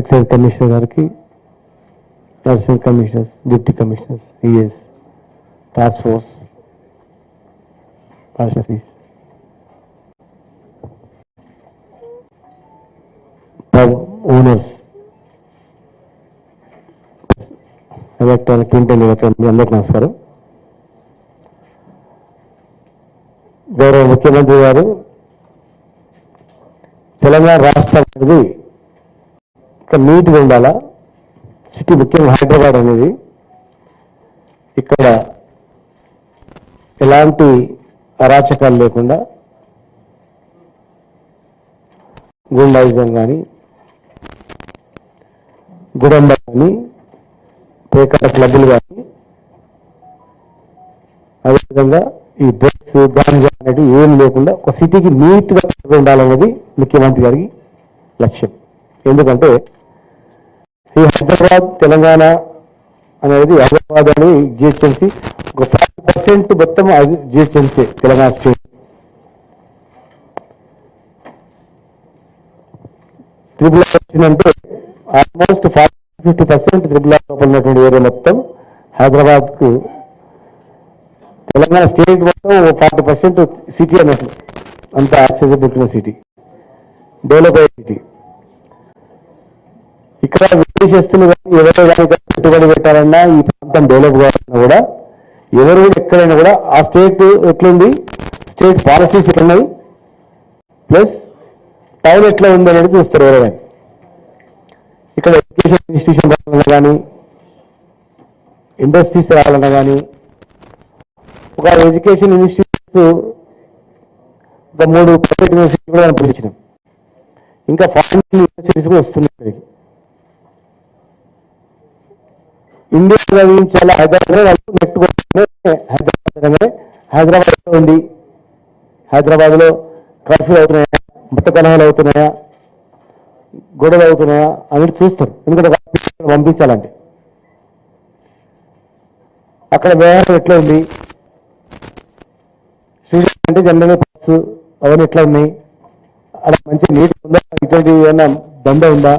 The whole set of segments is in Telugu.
ఎక్సైజ్ కమిషనర్ గారికి, additional commissioners, deputy commissioners, ES, task force, owners, electronic, print and electronic అందరికీ నమస్కారం. గౌరవ ముఖ్యమంత్రి గారు తెలంగాణ రాష్ట్రం అనేది ఇంకా నీట్గా ఉండాలా, సిటీ ముఖ్యంగా హైదరాబాద్ అనేది ఇక్కడ ఎలాంటి అరాచకాలు లేకుండా గుండాయిజం కానీ, గుడంబ కానీ, పేకాట క్లబ్బులు కానీ, అదేవిధంగా ఈ డ్రగ్స్, గాంజా అనేది ఏం లేకుండా ఒక సిటీకి నీట్గా ఉండాలనేది ముఖ్యమంత్రి గారికి లక్ష్యం. ఎందుకంటే ఈ హైదరాబాద్, తెలంగాణ అనేది, హైదరాబాద్ అనేది జిహెచ్ఎంసీ ఒక 40% మొత్తం అది జిహెచ్ఎంసీ తెలంగాణ స్టేట్. త్రిబుల్ వచ్చిందంటే ఆల్మోస్ట్ 40-50% త్రిబుల్ లోపల ఉన్నటువంటి ఏరియా మొత్తం హైదరాబాద్కు, తెలంగాణ స్టేట్ మొత్తం 40% సిటీ అన్నట్లు, అంత యాక్సెసిబుల్ ఉన్న సిటీ, డెవలప్ అయ్యే సిటీ. ఇక్కడ విదేశస్తులు కానీ ఎవరో కానీ పెట్టుబడి పెట్టాలన్నా, ఈ ప్రాంతం డెవలప్ కావాలన్నా కూడా ఎవరు కూడా ఎక్కడైనా కూడా ఆ స్టేట్ ఎట్లుంది, స్టేట్ పాలసీస్ ఎట్లున్నాయి, ప్లస్ టౌన్ ఎట్లా ఉంది అనేది చూస్తారు ఎవరైనా. ఇక్కడ ఎడ్యుకేషన్ ఇన్స్టిట్యూషన్ రావాలన్నా కానీ, ఇండస్ట్రీస్ రావాలన్నా కానీ, ఒక ఎడ్యుకేషన్ ఇన్స్టిట్యూట్స్ ఒక 3 ప్రైవేట్ యూనివర్సిటీలు కూడా మనం పిలిచినాం. ఇంకా ఫారిన్ యూనివర్సిటీస్ కూడా వస్తున్నాయి ఇక్కడికి. ఇండియా చదివించాలా హైదరాబాద్ నెట్ హైదరాబాద్ ఉంది. హైదరాబాద్లో కర్ఫ్యూ అవుతున్నాయా, మత కలహాలు అవుతున్నాయా, గొడవలు అవుతున్నాయా అనేది చూస్తారు. ఎందుకంటే పంపించాలంటే అక్కడ వ్యవహారం ఎట్లా ఉంది, స్టూడెంట్ అంటే జనరల్ పాస్ అవన్నీ ఎట్లా ఉన్నాయి, అలా మంచి నీట్ ఉందా, ఇటువంటి ఏమైనా దండ ఉందా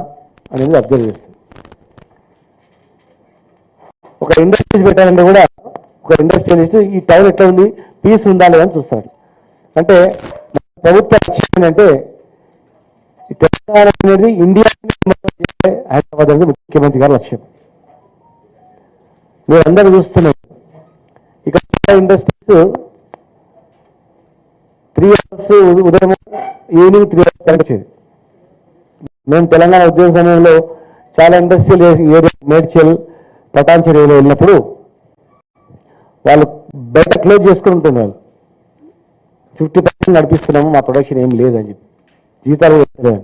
అనేది అబ్జర్వ్ చేస్తుంది. ఒక ఇండస్ట్రీస్ పెట్టాలంటే కూడా ఒక ఇండస్ట్రియలిస్ట్ ఈ టౌన్ ఎట్లా ఉంది, పీస్ ఉందా లేదని చూస్తారు. అంటే ప్రభుత్వ లక్ష్యం అంటే ఈ తెలంగాణ అనేది ఇండియా హైదరాబాద్ అనేది ముఖ్యమంత్రి గారి లక్ష్యం. మీరు అందరూ చూస్తున్నారు ఇక్కడ చాలా ఇండస్ట్రీస్ 3 hours ఉదయం, ఈవినింగ్ 3 hours కరెంట్ వచ్చేది. మేము తెలంగాణ ఉద్యోగ సమయంలో చాలా industrial area, Medchal, Patancheru area వెళ్ళినప్పుడు వాళ్ళు బయట క్లోజ్ చేసుకుని ఉంటుంది. వాళ్ళు 50% నడిపిస్తున్నాము, మా ప్రొడక్షన్ ఏం లేదని చెప్పి జీతాలు వస్తున్నాయి.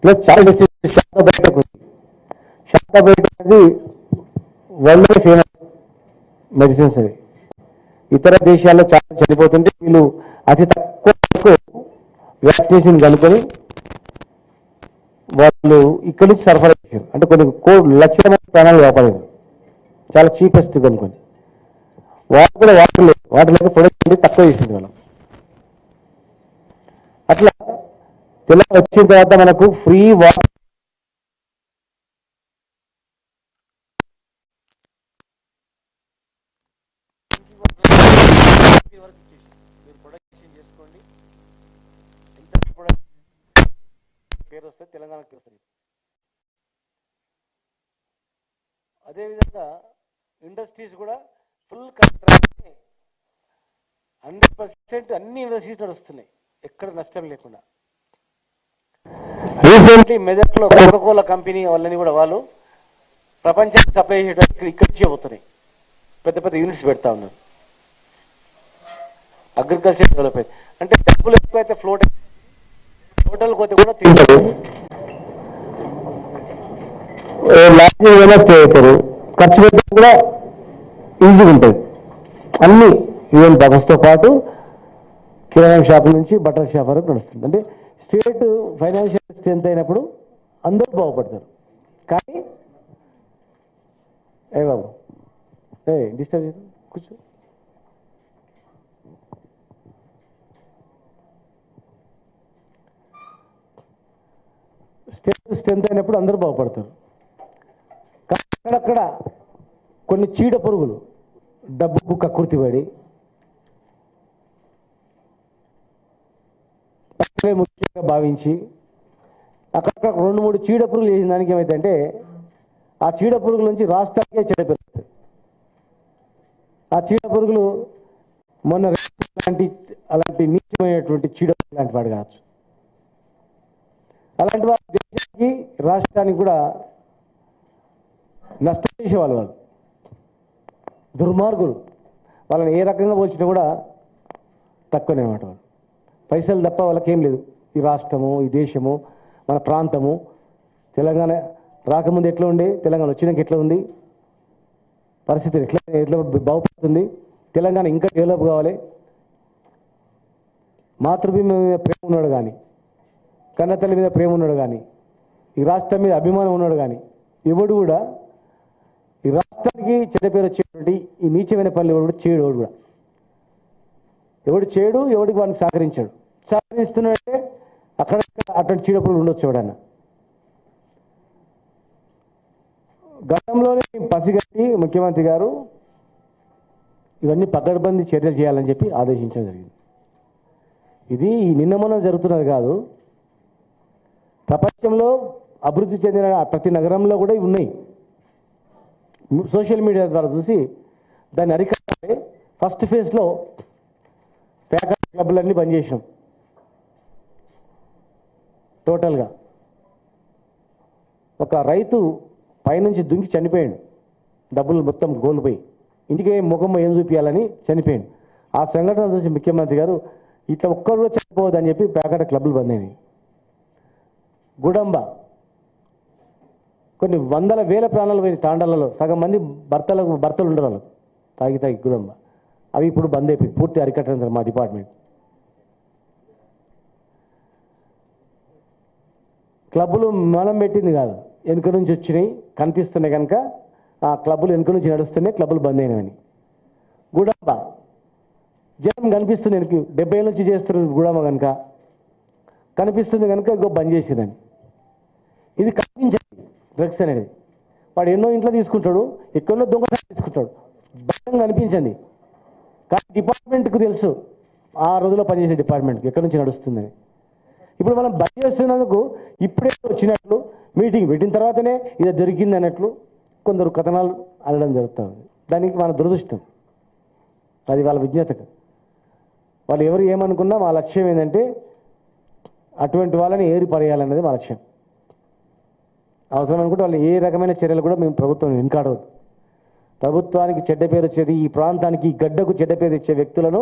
ప్లస్ చాలా ఇండస్ట్రీస్ శాంతా బయటకు ఉంది. శాంతా బయట అనేది వరల్డ్ ఫేమస్ మెడిసిన్స్. అవి ఇతర దేశాల్లో చాలా చనిపోతుంటే వీళ్ళు అతి తక్కువ వ్యాక్సినేషన్ కనుక్కొని వాళ్ళు ఇక్కడి నుంచి సరఫరా చేశారు. అంటే కొన్ని లక్షల మంది ప్రాణాలు కాపాడారు, చాలా చీపెస్ట్ కనుక్కొని. వాటర్ కూడా వాటర్ లేక ప్రొడక్షన్ తక్కువ చేసింది మనం. అట్లా తెలంగాణ వచ్చిన తర్వాత మనకు ఫ్రీ వాటర్, మీరు ప్రొడక్షన్ చేసుకోండి, ఎంత పేరు వస్తుంది తెలంగాణకు వస్తుంది. అదేవిధంగా ఇండస్ట్రీస్ కూడా ఫుల్ కాంట్రాక్ట్ 100% అన్ని ఇండస్ట్రీస్ నడుస్తున్నాయి, ఎక్కడ నష్టం లేకుండా. రీసెంట్లీ మెదక్లో కోకోకోలా కంపెనీ వాళ్ళని కూడా వాళ్ళు ప్రపంచానికి సప్లై చేయడానికి ఇక్కడి నుంచే పోతున్నాయి, పెద్ద పెద్ద యూనిట్స్ పెడతా ఉన్నారు. అగ్రికల్చర్ డెవలప్ అయింది అంటే డబ్బులు ఎక్కువైతే ఫ్లోట్ హోటల్కి పోతే కూడా తింటారు, లాస్ట్ స్టే అవుతారు, ఖర్చు పెట్టడం కూడా ఈజీగా ఉంటుంది. అన్ని ఈవెన్ బస్తో పాటు కిరాణా షాప్ నుంచి బట్టల షాప్ వరకు నడుస్తుంది. అంటే స్టేట్ ఫైనాన్షియల్ స్ట్రెంత్ అయినప్పుడు అందరూ బాగుపడతారు. కానీ ఏ బాబు డిస్టర్బ్ కూర్చో. స్ట్రెంత్ అయినప్పుడు అందరూ బాగుపడతారు. అక్కడక్కడ కొన్ని చీడ పురుగులు డబ్బుకు కకృతిపడి ముఖ్యంగా భావించి అక్కడక్కడ 2-3 చీడ పురుగులు చేసిన దానికి ఏమైందంటే ఆ చీడ పురుగుల నుంచి రాష్ట్రానికే చెడిపోతుంది. ఆ చీడ పురుగులు మొన్న అలాంటి నీచమైనటువంటి చీడ లాంటి వాడు కావచ్చు. అలాంటి వారు దేశానికి రాష్ట్రానికి కూడా నష్టం చేసేవాళ్ళు. వాళ్ళు దుర్మార్గులు. వాళ్ళని ఏ రకంగా పోల్చినా కూడా తక్కువనే అన్నమాట. వాళ్ళు పైసలు తప్ప వాళ్ళకేం లేదు. ఈ రాష్ట్రము, ఈ దేశము, మన ప్రాంతము, తెలంగాణ రాకముందు ఎట్లా ఉండే, తెలంగాణ వచ్చినాక ఎట్లా ఉంది, పరిస్థితి ఎట్లా బాగుపడుతుంది, తెలంగాణ ఇంకా డెవలప్ కావాలి, మాతృభూమి మీద ప్రేమ ఉన్నాడు కానీ, కన్నతల్లి మీద ప్రేమ ఉన్నాడు కానీ, ఈ రాష్ట్రం మీద అభిమానం ఉన్నాడు కానీ ఎవడు కూడా ఈ రాష్ట్రానికి చెడ్డ పేరు వచ్చేటువంటి ఈ నీచమైన పనులు ఎవడు చేయడు. ఎవడు చేయడు, ఎవడికి వాడిని సహకరించాడు. సహకరిస్తున్నాడంటే అక్కడ అటువంటి చీడపులు ఉండొచ్చు ఎవడన్నా. గతంలోనే పసిగట్టి ముఖ్యమంత్రి గారు ఇవన్నీ పకడ్బందీ చర్యలు చేయాలని చెప్పి ఆదేశించడం జరిగింది. ఇది నిన్న మొన్న జరుగుతున్నది కాదు. ప్రపంచంలో అభివృద్ధి చెందిన ప్రతి నగరంలో కూడా ఇవి ఉన్నాయి. సోషల్ మీడియా ద్వారా చూసి దాన్ని అరికట్టాలి. ఫస్ట్ ఫేజ్లో ప్యాకెట్ క్లబ్లన్నీ బంద్ చేసినాం టోటల్గా. ఒక రైతు పైనుంచి దుంకి చనిపోయాడు, డబ్బులు మొత్తం కోల్పోయి, ఇంటికి ముఖం ఏం చూపించాలని చనిపోయాడు. ఆ సంఘటన చూసి ముఖ్యమంత్రి గారు ఇట్లా ఒక్కరు కూడా చనిపోవద్దని చెప్పి ప్యాకెట్ క్లబ్లు బంద్ అయినాయి. గుడంబ కొన్ని వందల వేల ప్రాణాలు పోయిన తాండాలలో సగం మంది భర్తలు ఉండరు వాళ్ళు తాగి గుడంబ. అవి ఇప్పుడు బంద్ అయిపోయింది, పూర్తి అరికట్టడం మా డిపార్ట్మెంట్. క్లబ్బులు మనం పెట్టింది కాదు, వెనుక నుంచి వచ్చినాయి కనిపిస్తున్నాయి కనుక ఆ క్లబ్బులు వెనుక నుంచి నడుస్తున్నాయి, క్లబ్బులు బంద్ అయినవని. గుడంబ జనం కనిపిస్తుంది, వెనక 70 ఏళ్ళ నుంచి చేస్తున్నారు గుడంబ కనుక కనిపిస్తుంది కనుక ఇంకో బంద్ చేసిరని. ఇది కనిపించండి డ్రగ్స్ అనేది. వాడు ఎన్నో ఇంట్లో తీసుకుంటాడు, ఎక్కడో దొంగతనం తీసుకుంటాడు, భయం కనిపించండి. కానీ డిపార్ట్మెంట్కు తెలుసు, ఆ రోజులో పనిచేసే డిపార్ట్మెంట్కి ఎక్కడి నుంచి నడుస్తుందని. ఇప్పుడు మనం బంద్ చేస్తున్నందుకు ఇప్పుడే వచ్చినట్లు మీటింగ్ పెట్టిన తర్వాతనే ఇది దొరికింది అన్నట్లు కొందరు కథనాలు అనడం జరుగుతుంది. దానికి మన దురదృష్టం, అది వాళ్ళ విజ్ఞతకు. వాళ్ళు ఎవరు ఏమనుకున్నా మా లక్ష్యం ఏంటంటే అటువంటి వాళ్ళని ఏరి పడేయాలన్నది మా లక్ష్యం. అవసరం అనుకుంటే వాళ్ళు ఏ రకమైన చర్యలు కూడా మేము ప్రభుత్వం వెనుకాడవద్దు. ప్రభుత్వానికి చెడ్డ పేరు వచ్చేది, ఈ ప్రాంతానికి ఈ గడ్డకు చెడ్డ పేరు ఇచ్చే వ్యక్తులను,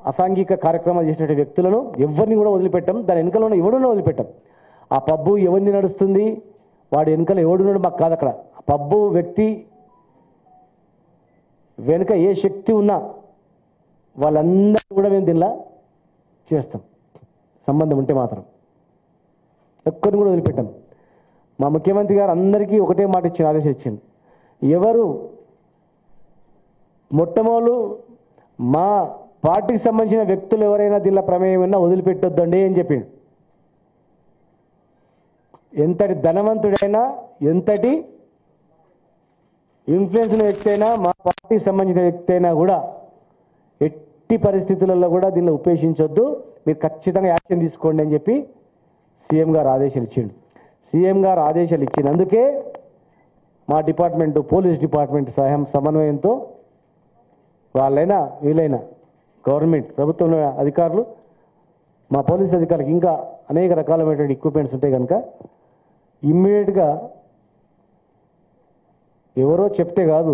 అసాంఘిక కార్యక్రమాలు చేసినటువంటి వ్యక్తులను ఎవరిని కూడా వదిలిపెట్టాం. దాని వెనుకలో ఎవడున్నా వదిలిపెట్టాం. ఆ పబ్బు ఎవరిని నడుస్తుంది, వాడు వెనుకలో ఎవడున్నాడు మాకు కాదు. అక్కడ ఆ పబ్బు వ్యక్తి వెనుక ఏ శక్తి ఉన్నా వాళ్ళందరూ కూడా మేము దీనిలా చేస్తాం, సంబంధం ఉంటే మాత్రం ఒక్కరిని కూడా వదిలిపెట్టాం. మా ముఖ్యమంత్రి గారు అందరికీ ఒకటే మాట ఇచ్చిన ఆదేశం ఇచ్చింది, ఎవరు మొట్టమొదలు మా పార్టీకి సంబంధించిన వ్యక్తులు ఎవరైనా దీనిలో ప్రమేయం ఉన్నా వదిలిపెట్టొద్దండి అని చెప్పిండు. ఎంతటి ధనవంతుడైనా, ఎంతటి ఇన్ఫ్లుయెన్స్ ఉన్న వ్యక్తి అయినా, మా పార్టీకి సంబంధించిన వ్యక్తి అయినా కూడా ఎట్టి పరిస్థితులలో కూడా దీన్ని ఉపేక్షించొద్దు, మీరు ఖచ్చితంగా యాక్షన్ తీసుకోండి అని చెప్పి సీఎం గారు ఆదేశాలు ఇచ్చిండు. సీఎం గారు ఆదేశాలు ఇచ్చినందుకే మా డిపార్ట్మెంటు, పోలీస్ డిపార్ట్మెంట్ సమన్వయంతో వాళ్ళైనా వీళ్ళైనా గవర్నమెంట్ ప్రభుత్వంలో అధికారులు, మా పోలీస్ అధికారులకు ఇంకా అనేక రకాలైనటువంటి ఎక్విప్మెంట్స్ ఉంటాయి కనుక ఇమ్మీడియట్గా ఎవరో చెప్తే కాదు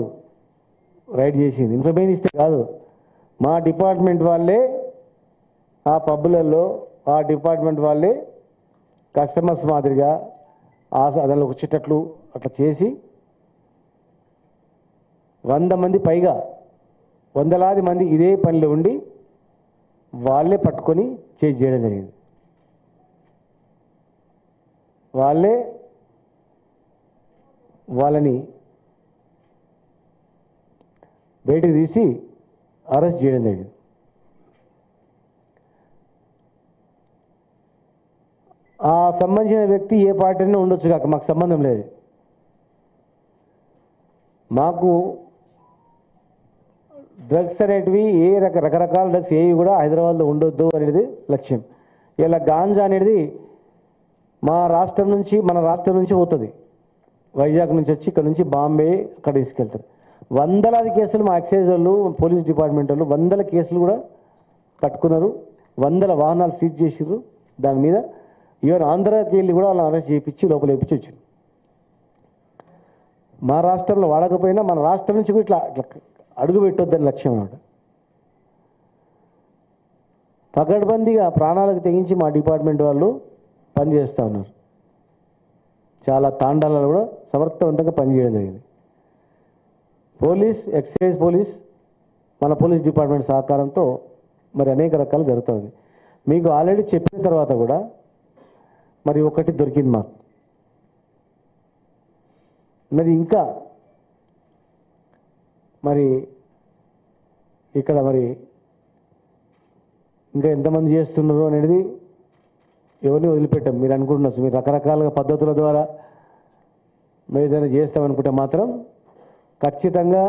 రైడ్ చేసింది, ఇన్ఫర్మేషన్ ఇస్తే కాదు, మా డిపార్ట్మెంట్ వాళ్ళే ఆ పబ్బులలో ఆ డిపార్ట్మెంట్ వాళ్ళే కస్టమర్స్ మాదిరిగా దానిలో వచ్చేటట్లు అట్లా చేసి 100 మంది పైగా, వందలాది మంది ఇదే పనిలో ఉండి వాళ్ళే పట్టుకొని చేయడం జరిగింది. వాళ్ళే వాళ్ళని బయటకు తీసి అరెస్ట్ చేయడం జరిగింది. ఆ సంబంధించిన వ్యక్తి ఏ పార్టీనే ఉండొచ్చు కాక మాకు సంబంధం లేదు. మాకు డ్రగ్స్ అనేటివి రకరకాల డ్రగ్స్ ఏవి కూడా హైదరాబాద్లో ఉండొద్దు అనేది లక్ష్యం. ఇలా గాంజా అనేది మన రాష్ట్రం నుంచి పోతుంది. వైజాగ్ నుంచి వచ్చి ఇక్కడ నుంచి బాంబే అక్కడ తీసుకెళ్తారు. వందలాది కేసులు మా ఎక్సైజ్ వాళ్ళు, పోలీస్ డిపార్ట్మెంట్ వాళ్ళు వందల కేసులు కూడా పట్టుకున్నారు. వందల వాహనాలు సీజ్ చేసిర్రు. దాని మీద ఈవెన్ ఆంధ్రాకి వెళ్ళి కూడా వాళ్ళని అరెస్ట్ చేయించి లోపల వేయించి వచ్చింది. మా రాష్ట్రంలో వాడకపోయినా మన రాష్ట్రం నుంచి కూడా ఇట్లా అడుగు పెట్టొద్దని లక్ష్యం అన్నమాట. పకడ్బందీగా ప్రాణాలకు తెగించి మా డిపార్ట్మెంట్ వాళ్ళు పనిచేస్తూ ఉన్నారు. చాలా తాండాలలో కూడా సమర్థవంతంగా పనిచేయడం జరిగింది. పోలీస్, ఎక్సైజ్ పోలీస్, మన పోలీస్ డిపార్ట్మెంట్ సహకారంతో మరి అనేక రకాలు జరుగుతుంది. మీకు ఆల్రెడీ చెప్పిన తర్వాత కూడా మరి ఒకటి దొరికింది మాకు. మరి ఇంకా మరి ఇక్కడ మరి ఇంకా ఎంతమంది చేస్తున్నారు అనేది ఎవరిని వదిలిపెట్టాం. మీరు అనుకుంటున్నారు మీరు రకరకాల పద్ధతుల ద్వారా మీరు ఏదైనా చేస్తామనుకుంటే మాత్రం ఖచ్చితంగా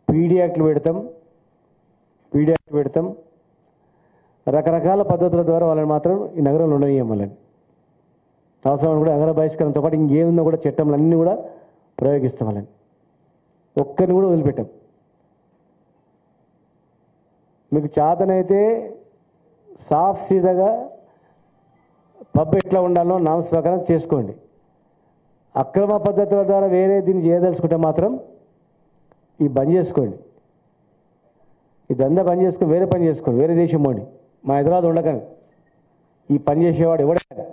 పీడీ యాక్ట్లు పెడతాం. రకరకాల పద్ధతుల ద్వారా వాళ్ళని మాత్రం ఈ నగరంలో ఉండనీయం. వాళ్ళని అవసరం కూడా నగర బహిష్కరణతో పాటు ఇంకేముందో కూడా చట్టంలన్నీ కూడా ప్రయోగిస్తాం. వాళ్ళని ఒక్కరిని కూడా వదిలిపెట్టాం. మీకు చేతనైతే సాఫ్ సీదాగా పబ్ ఎట్లా ఉండాలో నామ్స్ ప్రకారం చేసుకోండి. అక్రమ పద్ధతుల ద్వారా వేరే దీన్ని చేయదలుచుకుంటే మాత్రం ఈ బంద్ చేసుకోండి. ఇదంతా బంద్ చేసుకొని వేరే పని చేసుకోండి. వేరే దేశం పోండి. మా హైదరాబాద్ ఉండకని ఈ పని చేసేవాడు ఎవడే కానీ,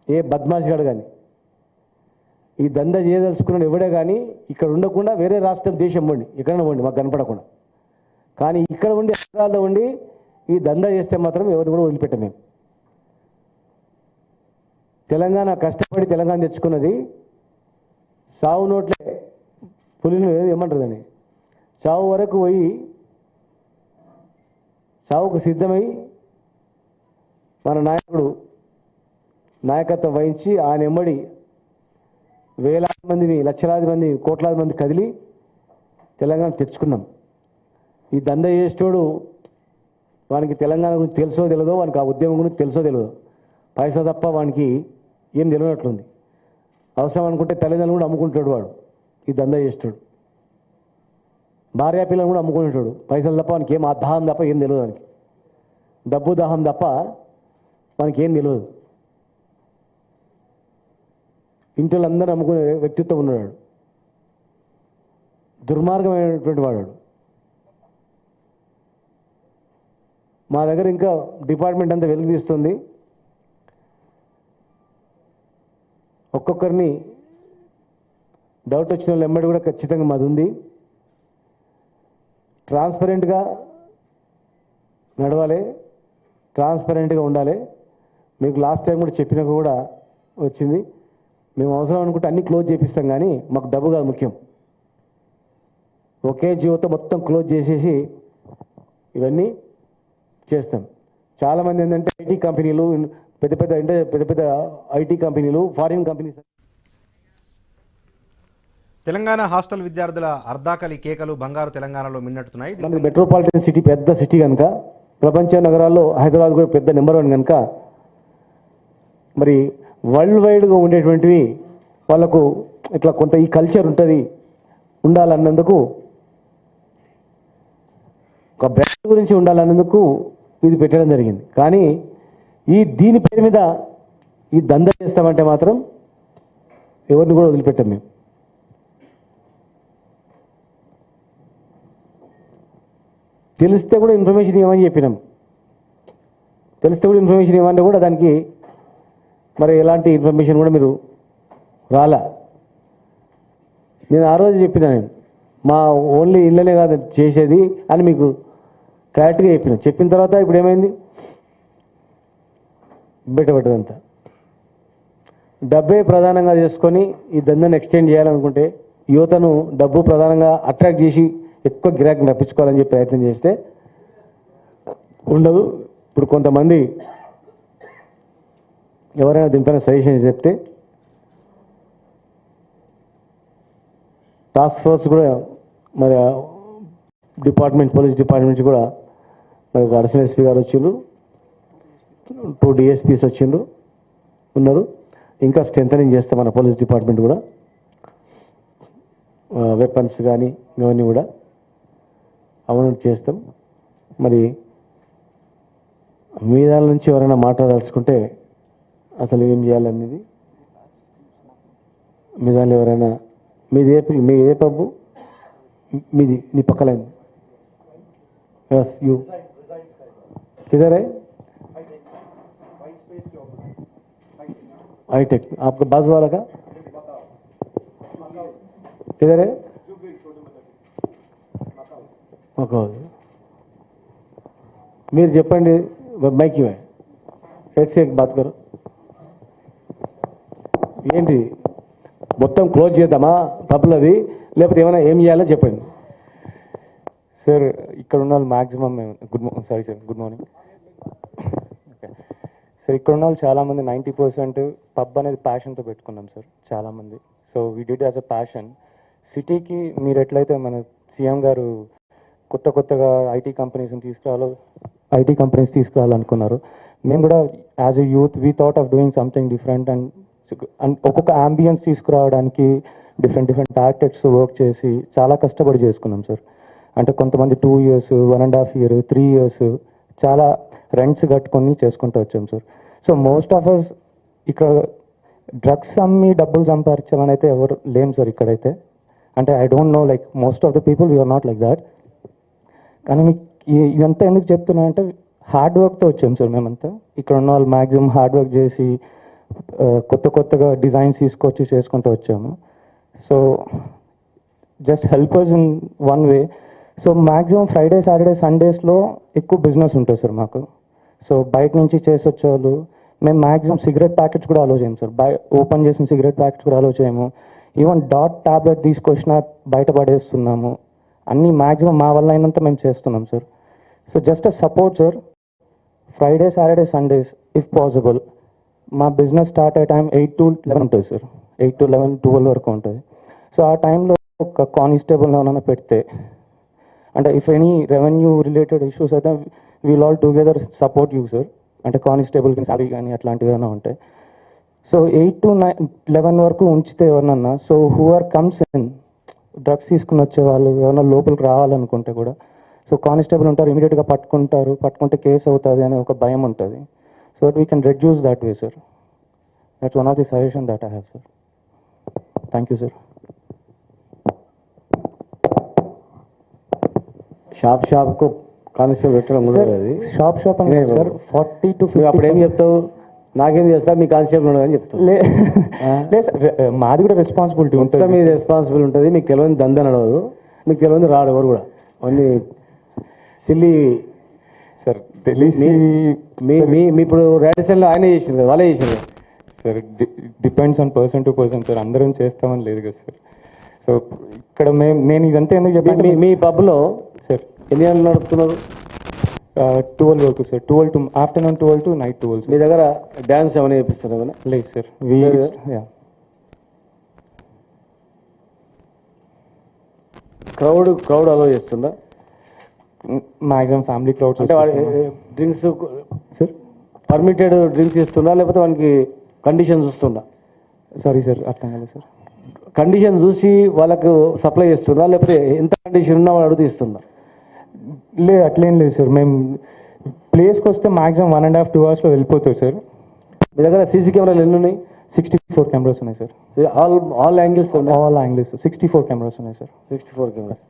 ఏ బద్మాషిగాడు కానీ, ఈ దందా చేయదలుచుకున్నాడు ఎవడే కానీ ఇక్కడ ఉండకుండా వేరే రాష్ట్రం దేశం పోండి. ఎక్కడైనా పోండి మాకు కనపడకుండా. కానీ ఇక్కడ ఉండి హైదరాబాద్లో ఉండి ఈ దందా చేస్తే మాత్రం ఎవరిని కూడా వదిలిపెట్టాం. మేము తెలంగాణ కష్టపడి తెలంగాణ తెచ్చుకున్నది సావు నోట్లే పులిని ఏమంటారు దాన్ని చావు వరకు పోయి చావుకు సిద్ధమై మన నాయకుడు నాయకత్వం వహించి ఆయన ఎమ్మడి వేలాది మందిని, లక్షలాది మంది, కోట్లాది మంది కదిలి తెలంగాణ తెచ్చుకున్నాం. ఈ దంద చేసేటోడు వానికి తెలంగాణ గురించి తెలుసో తెలియదో, వానికి ఆ ఉద్యమం గురించి తెలుసో తెలియదో, పైసా తప్ప వానికి ఏం తెలియనట్లుంది. అవసరం అనుకుంటే తల్లిదండ్రులు కూడా అమ్ముకుంటాడు వాడు. ఈ దంద చేసేటోడు భార్యా పిల్లలు కూడా అమ్ముకునేటోడు. పైసలు తప్ప వానికి ఏం దాహం తప్ప ఏం తెలియదు. వానికి డబ్బు దాహం తప్ప వానికి ఏం తెలియదు. ఇంటి వాళ్ళందరూ అమ్ముకునే వ్యక్తిత్వం ఉన్నాడు. దుర్మార్గమైనటువంటి వాడు. మా దగ్గర ఇంకా డిపార్ట్మెంట్ అంతా వెలుగు తీస్తుంది. ఒక్కొక్కరిని డౌట్ వచ్చిన వాళ్ళు ఎమ్మడి కూడా ఖచ్చితంగా మాది ఉంది. ట్రాన్స్పరెంట్గా నడవాలి, ట్రాన్స్పరెంట్గా ఉండాలి. మీకు లాస్ట్ టైం కూడా చెప్పినాక కూడా వచ్చింది. మేము అవసరం అనుకుంటే అన్నీ క్లోజ్ చేపిస్తాం, కానీ మాకు డబ్బు కాదు ముఖ్యం. ఒకే జియోతో మొత్తం క్లోజ్ చేసేసి ఇవన్నీ చేస్తాం. చాలామంది ఏంటంటే ఐటీ కంపెనీలు, పెద్ద పెద్ద ఐటీ కంపెనీలు, ఫారిన్ కంపెనీస్. తెలంగాణ హాస్టల్ విద్యార్థుల అర్ధాకలి కేకలు బంగారు తెలంగాణలో మిన్నట్టున్నాయి. మెట్రోపాలిటన్ సిటీ పెద్ద సిటీ కనుక, ప్రపంచ నగరాల్లో హైదరాబాద్ కూడా పెద్ద నెంబర్ 1 కనుక, మరి వరల్డ్ వైడ్గా ఉండేటువంటివి వాళ్ళకు ఇట్లా కొంత ఈ కల్చర్ ఉంటుంది ఉండాలన్నందుకు, ఒక బ్రాండ్ గురించి ఉండాలన్నందుకు ఇది పెట్టడం జరిగింది. కానీ దీని పేరు మీద ఈ దంద చేస్తామంటే మాత్రం ఎవరిని కూడా వదిలిపెట్టాం. మేము తెలిస్తే కూడా ఇన్ఫర్మేషన్ ఇవ్వమని చెప్పినాం. తెలిస్తే కూడా ఇన్ఫర్మేషన్ ఇవ్వమంటే కూడా దానికి మరి ఎలాంటి ఇన్ఫర్మేషన్ కూడా మీరు రాలా. నేను ఆ రోజు చెప్పిన, నేను మా ఓన్లీ ఇళ్ళనే కాదు చేసేది అని మీకు క్లారిటీగా చెప్పిన తర్వాత ఇప్పుడు ఏమైంది, బయటపడ్డదంతా. డబ్బే ప్రధానంగా చేసుకొని ఈ దందాన్ని ఎక్స్టెండ్ చేయాలనుకుంటే, యువతను డబ్బు ప్రధానంగా అట్రాక్ట్ చేసి ఎక్కువ గిరాకీని రప్పించుకోవాలని చెప్పి ప్రయత్నం చేస్తే ఉండదు. ఇప్పుడు కొంతమంది ఎవరైనా దీనిపైన సజెషన్ చెప్తే టాస్క్ ఫోర్స్ కూడా మరి డిపార్ట్మెంట్ పోలీస్ డిపార్ట్మెంట్ నుంచి కూడా మరి అడిషనల్ ఎస్పీ గారు వచ్చిండ్రు, 2 డిఎస్పీస్ వచ్చిండ్రు ఉన్నారు. ఇంకా స్ట్రెంథనింగ్ చేస్తాం మన పోలీస్ డిపార్ట్మెంట్ కూడా, వెపన్స్ కానీ ఇవన్నీ కూడా అమలు చేస్తాం. మరి మీ దాని నుంచి ఎవరైనా మాట్లాడాల్సుకుంటే అసలు ఏం చేయాలనేది మీ దానిలో ఎవరైనా మీ ఏ పబ్బు మీది నీ పక్కలైంది యూ किधर है हाईटेक आपका बाजू वाला का किधर है మీరు చెప్పండి మైక్ ఇవ్వండి एक बात करो ఏంటి మొత్తం క్లోజ్ చేద్దామా పబ్లది లేకపోతే ఏమైనా ఏం చేయాలో చెప్పండి సార్. ఇక్కడ ఉన్న వాళ్ళు మ్యాక్సిమం గుడ్ మార్నింగ్ సార్. ఇక్కడ ఉన్న వాళ్ళు చాలామంది 90% పబ్ అనేది ప్యాషన్తో పెట్టుకున్నాం సార్ చాలామంది. So we did as a passion. సిటీకి మీరు ఎట్లయితే మన సీఎం గారు కొత్తగా ఐటీ కంపెనీస్ తీసుకురావాలనుకున్నారు, మేము కూడా as a youth we thought of doing something different and ఒక్కొక్క అంబియన్స్ తీసుకురావడానికి డిఫరెంట్ ఆర్కిటెక్ట్స్ వర్క్ చేసి చాలా కష్టపడి చేసుకున్నాం సార్. అంటే కొంతమంది 2 years, 1.5 years, 3 years చాలా రెంట్స్ కట్టుకొని చేసుకుంటూ వచ్చాం sir. So most of us ఇక్కడ డ్రగ్స్ అమ్మి డబ్బులు సంపాదించాలని అయితే ఎవరు లేం సార్ ఇక్కడైతే. అంటే I don't know like most of the people we are not like that. కానీ మీకు ఇదంతా ఎందుకు చెప్తున్నా అంటే హార్డ్ వర్క్తో వచ్చాం సార్ మేమంతా. ఇక్కడ ఉన్న వాళ్ళు మ్యాక్సిమం హార్డ్ వర్క్ చేసి కొత్తగా డిజైన్స్ తీసుకొచ్చి చేసుకుంటూ వచ్చాము. So just help us in one way. So maximum Friday, Saturday, సండేస్లో ఎక్కువ బిజినెస్ ఉంటుంది సార్ మాకు. సో బయట నుంచి చేసి వచ్చేవాళ్ళు మేము మ్యాక్సిమం సిగరెట్ ప్యాకెట్స్ కూడా అలో చేయము సార్. ఓపెన్ చేసిన సిగరెట్ ప్యాకెట్స్ కూడా అలో చేయము. ఈవెన్ డాట్ ట్యాబ్లెట్ తీసుకొచ్చినా బయట పడేస్తున్నాము. అన్నీ మ్యాక్సిమం మా వల్ల అయినంత మేము చేస్తున్నాం sir. So just a support sir. Friday, Saturday, Sundays if possible మా బిజినెస్ స్టార్ట్ అయ్యే టైం 8 to 11 ఉంటుంది సార్. 8 to 11, 12 వరకు ఉంటుంది. సో ఆ టైంలో ఒక కానిస్టేబుల్ ఏమైనా పెడితే అంటే if any revenue related issues అయితే we'll all together support you sir. అంటే కానిస్టేబుల్కి సాలరీ కానీ అట్లాంటివి ఏమైనా ఉంటాయి. సో 8 to 11 వరకు ఉంచితే ఎవరినన్నా so who are comes in drugs తీసుకుని వచ్చే వాళ్ళు ఎవరైనా లోపలికి రావాలనుకుంటే కూడా సో కానిస్టేబుల్ ఉంటారు, ఇమీడియట్గా పట్టుకుంటే కేసు అవుతుంది అనే ఒక భయం ఉంటుంది. So we can reduce that way sir. That's one of the suggestion that I have sir. Thank you sir. షాప్కు కానిస్టేబుల్ పెట్టడం కూడా అది షాప్ అని సార్ 40 to 50. అప్పుడు ఏం చెప్తావు, నాకేం చేస్తా మీ కానిస్టేబుల్ ఉండదని చెప్తావు. లేదు సార్, మాది కూడా రెస్పాన్సిబిలిటీ ఉంటుంది. మీ రెస్పాన్సిబిలిటీ ఉంటుంది. మీకు తెలియని దంద నడవదు, మీకు తెలియని రాడు ఎవరు కూడా. అన్ని సిల్లీ సార్ తెలిసి మీ ఇప్పుడు రేడిసన్లో ఆయనే చేసింది కదా, వాళ్ళే చేసింది sir. Depends on person to person sir. అందరం చేస్తామని లేదు కదా సార్. సో ఇక్కడ నేను ఇదంతా ఎందుకు చెప్పాను, మీ పబ్లో సార్ ఎన్ని గంటలు నడుపుతున్నారు? 12 వరకు sir. 12 to afternoon 12 to night 12. మీ దగ్గర డ్యాన్స్ ఏమైనా చేపిస్తున్నారు ఏమైనా? లేదు సార్. క్రౌడ్ అలో చేస్తుందా? Maximum family crowds. అంటే డ్రింక్స్ సార్ పర్మిటెడ్ డ్రింక్స్ ఇస్తుందా లేకపోతే వానికి కండిషన్ చూస్తుందా? సారీ సార్, అర్థం కాలేదు సార్. కండిషన్ చూసి వాళ్ళకు సప్లై చేస్తుందా లేకపోతే ఎంత కండిషన్ ఉన్నా వాళ్ళు అడుగుతూ ఇస్తుందా? లేదు అట్లేం లేదు సార్. మేము ప్లేస్కి వస్తే మ్యాక్సిమం 1.5 to 2 hours వెళ్ళిపోతాం సార్. మీ దగ్గర సీసీ కెమెరాలు ఎన్ని ఉన్నాయి? 64 కెమెరాస్ ఉన్నాయి సార్. ఆల్ యాంగిల్స్ 64 కెమెరాస్ ఉన్నాయి సార్. 64 కెమెరాస్.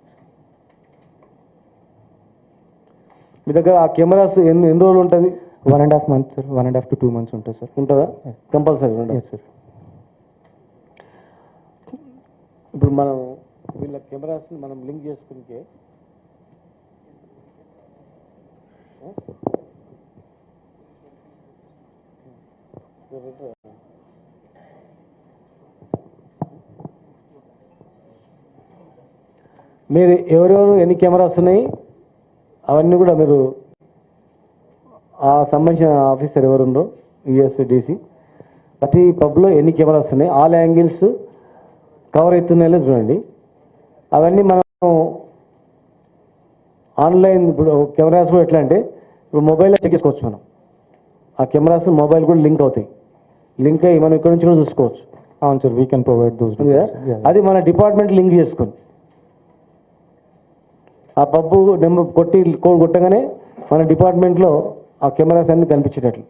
మీ దగ్గర ఆ కెమెరాస్ ఎన్ని రోజులు ఉంటుంది? 1.5 months సార్. 1.5 to 2 months ఉంటుంది సార్. ఉంటుందా? కంపల్సరీ ఉంటుంది సార్. ఇప్పుడు మనం వీళ్ళ కెమెరాస్ని మనం లింక్ చేసుకుంటే మీరు ఎవరెవరు ఎన్ని కెమెరాస్ ఉన్నాయి అవన్నీ కూడా మీరు ఆ సంబంధించిన ఆఫీసర్ ఎవరుండో యుఎస్డిసి ప్రతి పబ్లో ఎన్ని కెమెరాస్ ఉన్నాయి, ఆల్ యాంగిల్స్ కవర్ అవుతున్నాయో చూడండి. అవన్నీ మనం ఆన్లైన్ ఇప్పుడు కెమెరాస్ కూడా ఎట్లా అంటే ఇప్పుడు మొబైల్లో చెక్ చేసుకోవచ్చు. మనం ఆ కెమెరాస్ మొబైల్ కూడా లింక్ అవుతాయి. లింక్ అయ్యి మనం ఇక్కడ నుంచి కూడా చూసుకోవచ్చు. అవును sir, we can provide those. అది మన డిపార్ట్మెంట్ లింక్ చేసుకొని ఆ పబ్బు నెంబర్ కోడ్ కొట్టగానే మన డిపార్ట్మెంట్లో ఆ కెమెరాస్ అన్ని కనిపించేటట్లు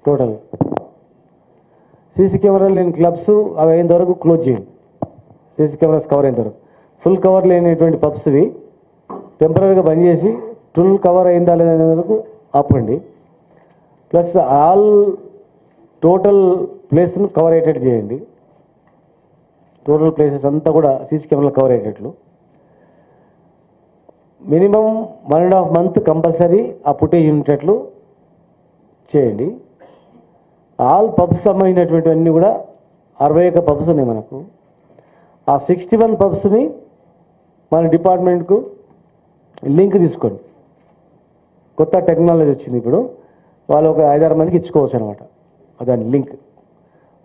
టోటల్. సీసీ కెమెరాలు లేని క్లబ్స్ అవి అయినంత వరకు క్లోజ్ చేయండి. సీసీ కెమెరాస్ కవర్ అయినంత వరకు. ఫుల్ కవర్ లేనటువంటి పబ్స్వి టెంపరీగా బంద్ చేసి ఫుల్ కవర్ అయిందా లేదా వరకు ఆపండి. ప్లస్ ఆల్ టోటల్ ప్లేస్ను కవర్ అయ్యేటట్టు చేయండి. టోటల్ ప్లేసెస్ అంతా కూడా సీసీ కెమెరాలు కవర్ అయ్యేటట్లు. మినిమం 1.5 month కంపల్సరీ ఆ ఫుటేజ్ ఉండేటట్లు చేయండి. ఆల్ పబ్స్ సంబంధించినటువంటివన్నీ కూడా 61 పబ్స్ ఉన్నాయి మనకు. ఆ 61 పబ్స్ని మన డిపార్ట్మెంట్కు లింక్ తీసుకోండి. కొత్త టెక్నాలజీ వచ్చింది ఇప్పుడు. వాళ్ళు ఒక 5-6 మందికి ఇచ్చుకోవచ్చు అనమాట దాని లింక్.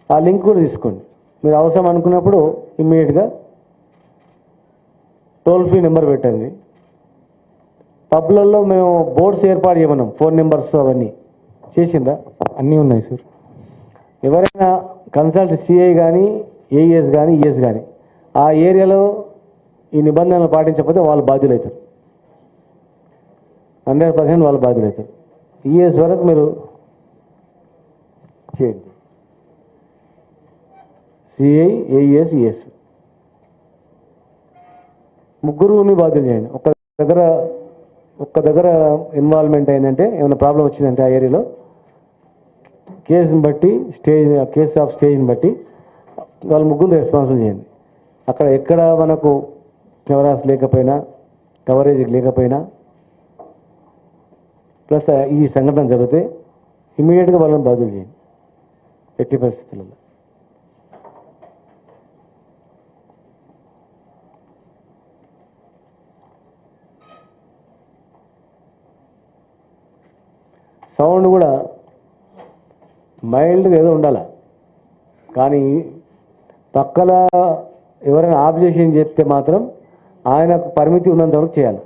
ఆ లింక్ కూడా తీసుకోండి. మీరు అవసరం అనుకున్నప్పుడు ఇమ్మీడియట్గా టోల్ ఫ్రీ నెంబర్ పెట్టండి. పబ్లలో మేము బోర్డ్స్ ఏర్పాటు చేయమన్నాం, ఫోన్ నెంబర్స్ అవన్నీ చేసిందా? అన్నీ ఉన్నాయి సార్. ఎవరైనా కన్సల్ట్ సిఐ కానీ ఏఈఎస్ కానీ ఈఎస్ కానీ ఆ ఏరియాలో ఈ నిబంధనలు పాటించకపోతే వాళ్ళు బాధ్యులవుతారు. 100% వాళ్ళు బాధ్యులవుతారు. ఈఎస్ వరకు మీరు చేయండి. సిఐ ఏఈఎస్ ఈఎస్ ముగ్గురుని బాధ్యులు చేయండి. ఒక్క దగ్గర ఇన్వాల్వ్మెంట్ అయిందంటే ఏమైనా ప్రాబ్లం వచ్చిందంటే ఆ ఏరియాలో కేసుని బట్టి కేస్ ఆఫ్ స్టేజ్ని బట్టి వాళ్ళు ముగ్గురు రెస్పాన్సిబుల్ చేయండి. అక్కడ ఎక్కడ మనకు కెమెరాస్ లేకపోయినా కవరేజ్ లేకపోయినా ప్లస్ ఈ సంఘటన జరిగితే ఇమీడియట్గా వాళ్ళని బాధ్యులు చేయండి ఎట్టి పరిస్థితులలో. సౌండ్ కూడా మైల్డ్గా ఏదో ఉండాలి. కానీ పక్కల ఎవరైనా ఆబ్జెక్షన్ చెప్తే మాత్రం ఆయనకు పరిమితి ఉన్నంత వరకు చేయాలి.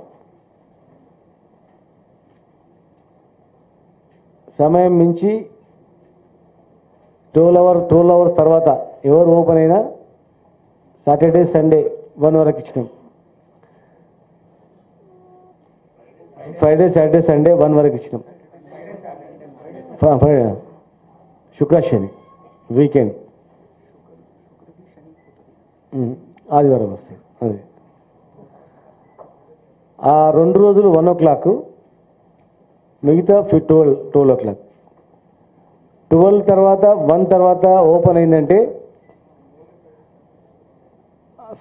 సమయం మించి 12 hours తర్వాత ఎవరు ఓపెన్ అయినా సాటర్డే సండే 1 వరకు ఇచ్చినాం. ఫ్రైడే సాటర్డే సండే 1 వరకు ఇచ్చినాం. శుక్ర శని వీకెండ్ ఆదివారం వస్తాయి. అది ఆ 2 రోజులు 1 o'clock, మిగతా 12 o'clock. 12 తర్వాత 1 తర్వాత ఓపెన్ అయిందంటే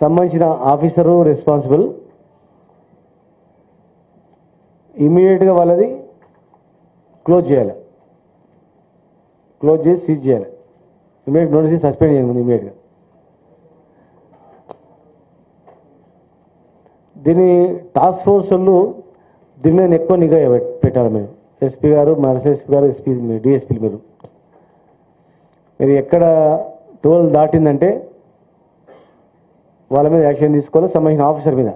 సంబంధించిన ఆఫీసరు రెస్పాన్సిబుల్ ఇమీడియట్గా వాళ్ళది క్లోజ్ చేయాలి. క్లోజ్ చేసి సీజ్ చేయాలి. ఇమీడియట్ నోటీస్ సస్పెండ్ చేయాలి ఇమీడియట్గా. దీని టాస్క్ ఫోర్స్ వాళ్ళు దీని మీద ఎక్కువ నిఘా పెట్టాలి. మీరు ఎస్పీ గారు, మర్సల్ ఎస్పీ గారు, ఎస్పీ డిఎస్పీలు మీరు ఎక్కడ 12 దాటిందంటే వాళ్ళ మీద యాక్షన్ తీసుకోవాలి. సంబంధించిన ఆఫీసర్ మీద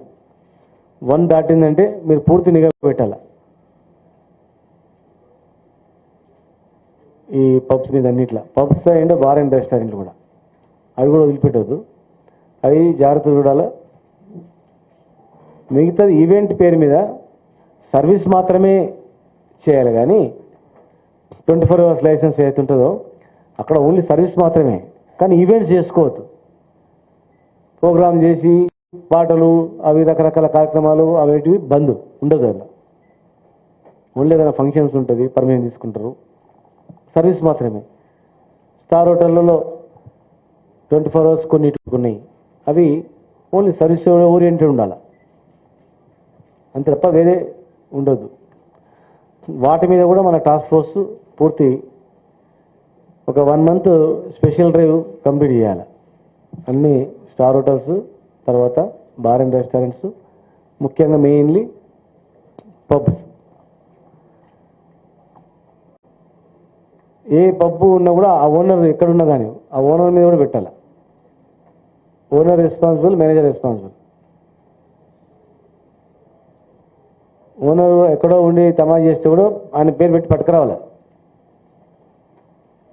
1 దాటిందంటే మీరు పూర్తి నిఘా పెట్టాలి. ఈ పబ్స్ మీద అన్నిట్లా, పబ్స్ అండ్ బార్ అండ్ రెస్టారెంట్లు కూడా అవి కూడా వదిలిపెట్టద్దు. అవి జాగ్రత్త చూడాలా. మిగతాది ఈవెంట్ పేరు మీద సర్వీస్ మాత్రమే చేయాలి. కానీ 24 hours లైసెన్స్ ఏదైతే ఉంటుందో అక్కడ ఓన్లీ సర్వీస్ మాత్రమే. కానీ ఈవెంట్స్ చేసుకోవద్దు. ప్రోగ్రామ్ చేసి పాటలు అవి రకరకాల కార్యక్రమాలు అవేటివి బంద్ ఉండదు. అలా ఓన్లీ ఏదైనా ఫంక్షన్స్ ఉంటుంది, పర్మిషన్ తీసుకుంటారు. సర్వీస్ మాత్రమే. స్టార్ హోటళ్ళలో 24 hours కొన్ని ఉన్నాయి. అవి ఓన్లీ సర్వీస్ ఓరియంటెడ్ ఉండాలి. అంతే తప్ప వేరే ఉండొద్దు. వాటి మీద కూడా మన టాస్క్ ఫోర్స్ పూర్తి ఒక 1 month స్పెషల్ డ్రైవ్ కంప్లీట్ చేయాలి. అన్ని స్టార్ హోటల్స్, తర్వాత బార్ అండ్ రెస్టారెంట్స్, ముఖ్యంగా మెయిన్లీ పబ్స్. ఏ పబ్బు ఉన్నా కూడా ఆ ఓనర్ ఎక్కడున్నా కానీ ఆ ఓనర్ మీద కూడా పెట్టాలి. Owner responsible, manager responsible. Owner ఎక్కడో ఉండి తమాషా చేస్తే కూడా ఆయన పేరు పెట్టి పట్టుకురావాలి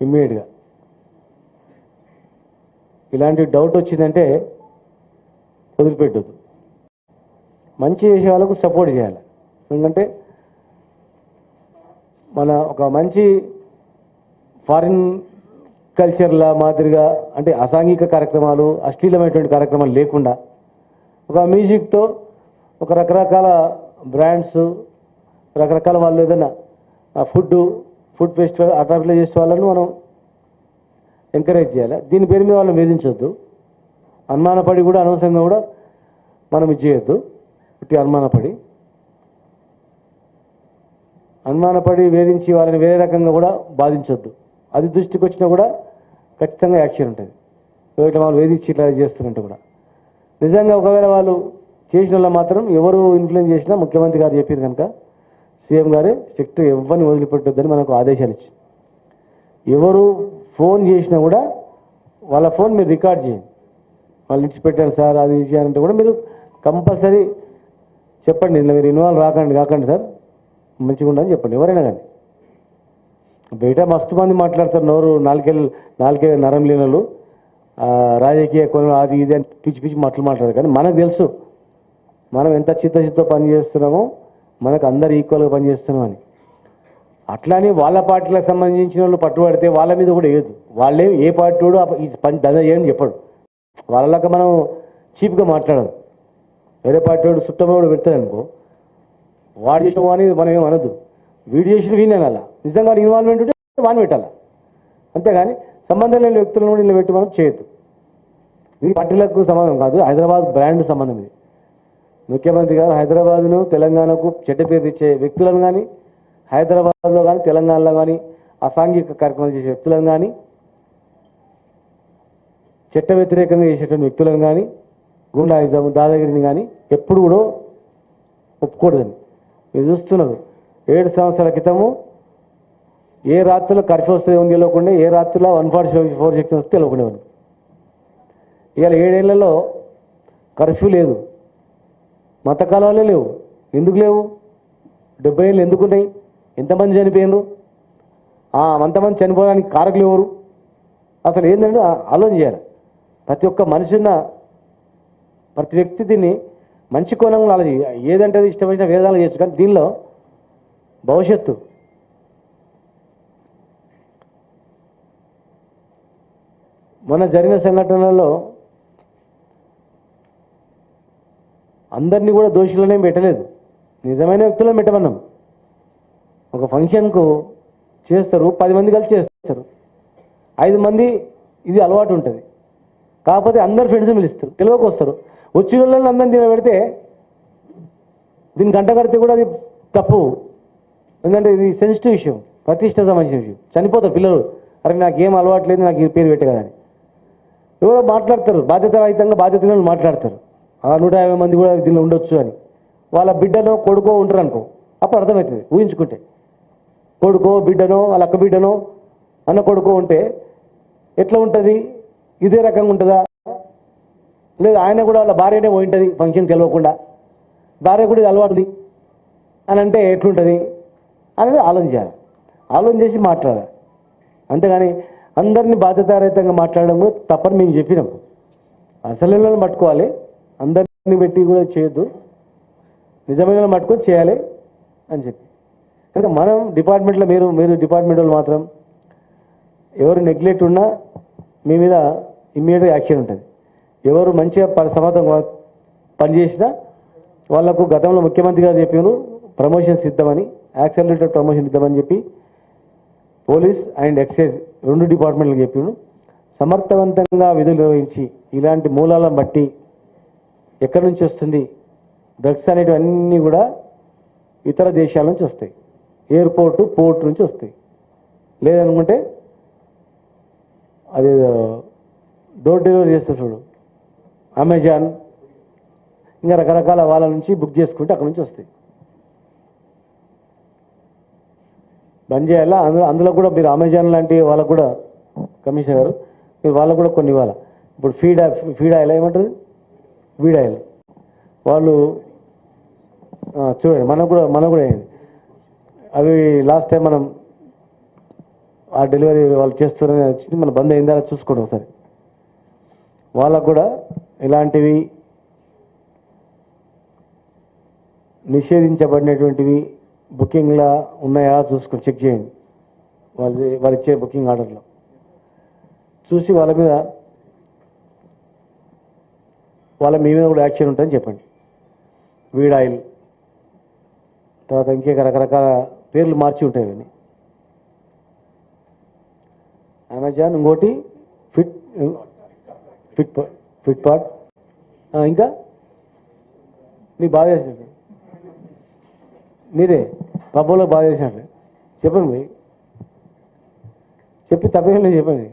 ఇమ్మీడియట్గా. ఇలాంటి డౌట్ వచ్చిందంటే వదిలిపెట్టద్దు. మంచి చేసే వాళ్ళకు సపోర్ట్ చేయాలి. ఎందుకంటే మన ఒక మంచి ఫారిన్ కల్చర్ల మాదిరిగా అంటే అసాంఘిక కార్యక్రమాలు, అశ్లీలమైనటువంటి కార్యక్రమాలు లేకుండా ఒక మ్యూజిక్తో ఒక రకరకాల బ్రాండ్స్, రకరకాల వాళ్ళు ఏదైనా ఫుడ్ ఫెస్టివల్ అట్లా చేసే వాళ్ళని మనం ఎంకరేజ్ చేయాలి. దీని పేరు మీద వాళ్ళని వేధించొద్దు. అనుమానపడి కూడా అనవసరంగా కూడా మనం ఇది చేయొద్దు. ఇట్టి అనుమానపడి వేధించి వాళ్ళని వేరే రకంగా కూడా బాధించొద్దు. అది దృష్టికి వచ్చినా కూడా ఖచ్చితంగా యాక్షన్ ఉంటుంది. ఒకటి వాళ్ళు వేధించి ఇట్లా చేస్తున్నట్టు కూడా నిజంగా ఒకవేళ వాళ్ళు చేసిన వాళ్ళు మాత్రం ఎవరు ఇన్ఫ్లుయెన్స్ చేసినా ముఖ్యమంత్రి గారు చెప్పారు కనుక సీఎం గారే స్ట్రిక్ట్ ఎవరిని వదిలిపెట్టొద్దని మనకు ఆదేశాలు ఇచ్చింది. ఎవరు ఫోన్ చేసినా కూడా వాళ్ళ ఫోన్ మీరు రికార్డ్ చేయండి. వాళ్ళు ఇచ్చిపెట్టారు సార్ అది చేయాలంటే కూడా మీరు కంపల్సరీ చెప్పండి. ఇందులో మీరు ఇన్వాల్వ్ కాకండి సార్, మంచిగా ఉండని చెప్పండి. ఎవరైనా కానీ బయట మస్తు మంది మాట్లాడతారు, నోరు నాలుగే నరం లేనలు, రాజకీయ కొన అది ఇది అని పిచ్చి మాట్లాడతారు. కానీ మనకు తెలుసు మనం ఎంత చిత్తశుద్ధితో పని చేస్తున్నామో, మనకు అందరు ఈక్వల్గా పనిచేస్తున్నామని. అట్లానే వాళ్ళ పార్టీలకు సంబంధించిన వాళ్ళు పట్టుబడితే వాళ్ళ మీద కూడా వేయదు. వాళ్ళే ఏ పార్టీ వాడు ఈ పని దందా చేయని చెప్పడు. వాళ్ళలాగా మనం చీప్గా మాట్లాడదు. వేరే పార్టీ వాడు చుట్టమోడు పెడతాడు అనుకో, వాడు చేసిన అని మనం ఏం అనద్దు. వీడు చేసిన వీనే అలా నిజంగా ఇన్వాల్వ్మెంట్ ఉంటే వాడిని పెట్టాలి. అంతేగాని సంబంధం లేని వ్యక్తులను కూడా ఇలా పెట్టి మనం చేయొద్దు. ఇది పార్టీలకు సంబంధం కాదు, హైదరాబాద్ బ్రాండ్ సంబంధం. ఇది ముఖ్యమంత్రి గారు హైదరాబాద్ను తెలంగాణకు చెడ్డ పేరు తెచ్చే వ్యక్తులను కానీ, హైదరాబాద్లో కానీ తెలంగాణలో కానీ అసాంఘిక కార్యక్రమాలు చేసే వ్యక్తులను కానీ, చట్ట వ్యతిరేకంగా చేసేటువంటి వ్యక్తులను కానీ, గుండాయిజం దాదాగిరిని కానీ ఎప్పుడు కూడా ఒప్పుకూడదని మీరు చూస్తున్నారు. 7 సంవత్సరాల క్రితము ఏ రాత్రిలో కర్ఫ్యూ వస్తే ఏమని తెలియకుండా, ఏ రాత్రిలో 144 సెక్షన్ వస్తే తెలియకుండేవాళ్ళు. ఇవాళ 7 ఏళ్లలో కర్ఫ్యూ లేదు, మత కలవాలే లేవు. ఎందుకు లేవు? 70 ఏళ్ళు ఎందుకున్నాయి? ఎంతమంది చనిపోయినారు? అంతమంది చనిపోవడానికి కారకులు ఎవరు? అసలు ఏంటంటే ఆలోచన చేయాలి. ప్రతి ఒక్క మనిషి ఉన్న ప్రతి వ్యక్తి దీన్ని మంచి కోణంలో ఆలోచి ఏదంటే అది ఇష్టమైన వేదాలు చేయొచ్చు. కానీ దీనిలో భవిష్యత్తు మొన్న జరిగిన సంఘటనలలో అందరినీ కూడా దోషులనే పెట్టలేదు, నిజమైన వ్యక్తులను పెట్టమన్నాం. ఒక ఫంక్షన్కు చేస్తారు, 10 మంది కలిసి చేస్తారు, 5 మంది ఇది అలవాటు ఉంటుంది. కాకపోతే అందరు ఫ్రెండ్స్ పిలుస్తారు, తెలియక వస్తారు. వచ్చిన వాళ్ళని అందరిని తినబెడితే దీన్ని గంట కడితే కూడా అది తప్పు. ఎందుకంటే ఇది సెన్సిటివ్ విషయం, ప్రతిష్ట సంబంధించిన విషయం. చనిపోతారు పిల్లలు, అరే నాకేం అలవాటు లేదు, నాకు ఈ పేరు పెట్టే కదా అని ఎవరో మాట్లాడతారు. బాధ్యతగా మాట్లాడతారు. 150 మంది కూడా దీనిలో ఉండొచ్చు అని. వాళ్ళ బిడ్డనో కొడుకో ఉంటారు అనుకో, అప్పుడు అర్థమవుతుంది. ఊహించుకుంటే కొడుకో బిడ్డనో వాళ్ళ అక్క బిడ్డనో అన్న కొడుకో ఉంటే ఎట్లా ఉంటుంది? ఇదే రకంగా ఉంటుందా? లేదు ఆయన కూడా వాళ్ళ భార్యనే పోయింటుంది ఫంక్షన్కి వెళ్ళకుండా, భార్య కూడా ఇది అలవాటుది అని అంటే ఎట్లుంటుంది అనేది ఆలోచించాలి. ఆలోచన చేసి మాట్లాడాలి. అంతేగాని అందరినీ బాధ్యతారహితంగా మాట్లాడడం కూడా తప్పని మేము చెప్పినాం. అసలు పట్టుకోవాలి, అందరినీ పెట్టి కూడా చేయొద్దు, నిజమైన పట్టుకొని చేయాలి అని చెప్పి. కనుక మనం డిపార్ట్మెంట్లో మీరు డిపార్ట్మెంట్ వాళ్ళు మాత్రం ఎవరు నెగ్లెక్ట్ ఉన్నా మీ మీద ఇమ్మీడియట్గా యాక్షన్ ఉంటుంది. ఎవరు మంచిగా సమర్థంగా పనిచేసినా వాళ్లకు గతంలో ముఖ్యమంత్రి గారు చెప్పారు ప్రమోషన్స్ ఇద్దామని, యాక్సలరేటెడ్ ప్రమోషన్ ఇద్దామని చెప్పి పోలీస్ అండ్ ఎక్సైజ్ 2 డిపార్ట్మెంట్లకు చెప్పాను. సమర్థవంతంగా విధులు నిర్వహించి ఇలాంటి మూలాలను బట్టి ఎక్కడి నుంచి వస్తుంది డ్రగ్స్ అనేటివన్నీ కూడా ఇతర దేశాల నుంచి వస్తాయి, పోర్ట్ నుంచి వస్తాయి. లేదనుకుంటే అది డోర్ డెలివరీ చేస్తే చూడు, అమెజాన్ ఇంకా రకరకాల వాళ్ళ నుంచి బుక్ చేసుకుంటే అక్కడ నుంచి వస్తాయి. బంద్ చేయాలా? అందులో కూడా మీరు అమెజాన్ లాంటి వాళ్ళకు కూడా కమిషనర్ గారు మీరు వాళ్ళకు కూడా కొన్ని ఇవ్వాలి. ఇప్పుడు ఫీడ్ ఆయిల్ ఏమంటుంది, వీడ్ ఆయిల్ వాళ్ళు చూడండి, మనకు కూడా అయింది. అవి లాస్ట్ టైం మనం ఆ డెలివరీ వాళ్ళు చేస్తున్నారని వచ్చింది, మన బంద్ అయిందా చూసుకోండి ఒకసారి. వాళ్ళకు కూడా ఇలాంటివి నిషేధించబడినటువంటివి బుకింగ్లా ఉన్నాయా చూసుకొని చెక్ చేయండి. వాళ్ళు ఇచ్చే బుకింగ్ ఆర్డర్లో చూసి వాళ్ళ మీ మీద కూడా యాక్షన్ ఉంటుందని చెప్పండి. వీడ్ ఆయిల్ తర్వాత ఇంకే రకరకాల పేర్లు మార్చి ఉంటాయి అవన్నీ. అమెజాన్, ఇంకోటి ఫ్లిప్కార్ట్, ఇంకా నీకు బాగా చేసినట్టు మీరే పబ్బులో బాగా చేసినట్టు చెప్పండి. మరి చెప్పి తప్పేం లేదు చెప్పండి.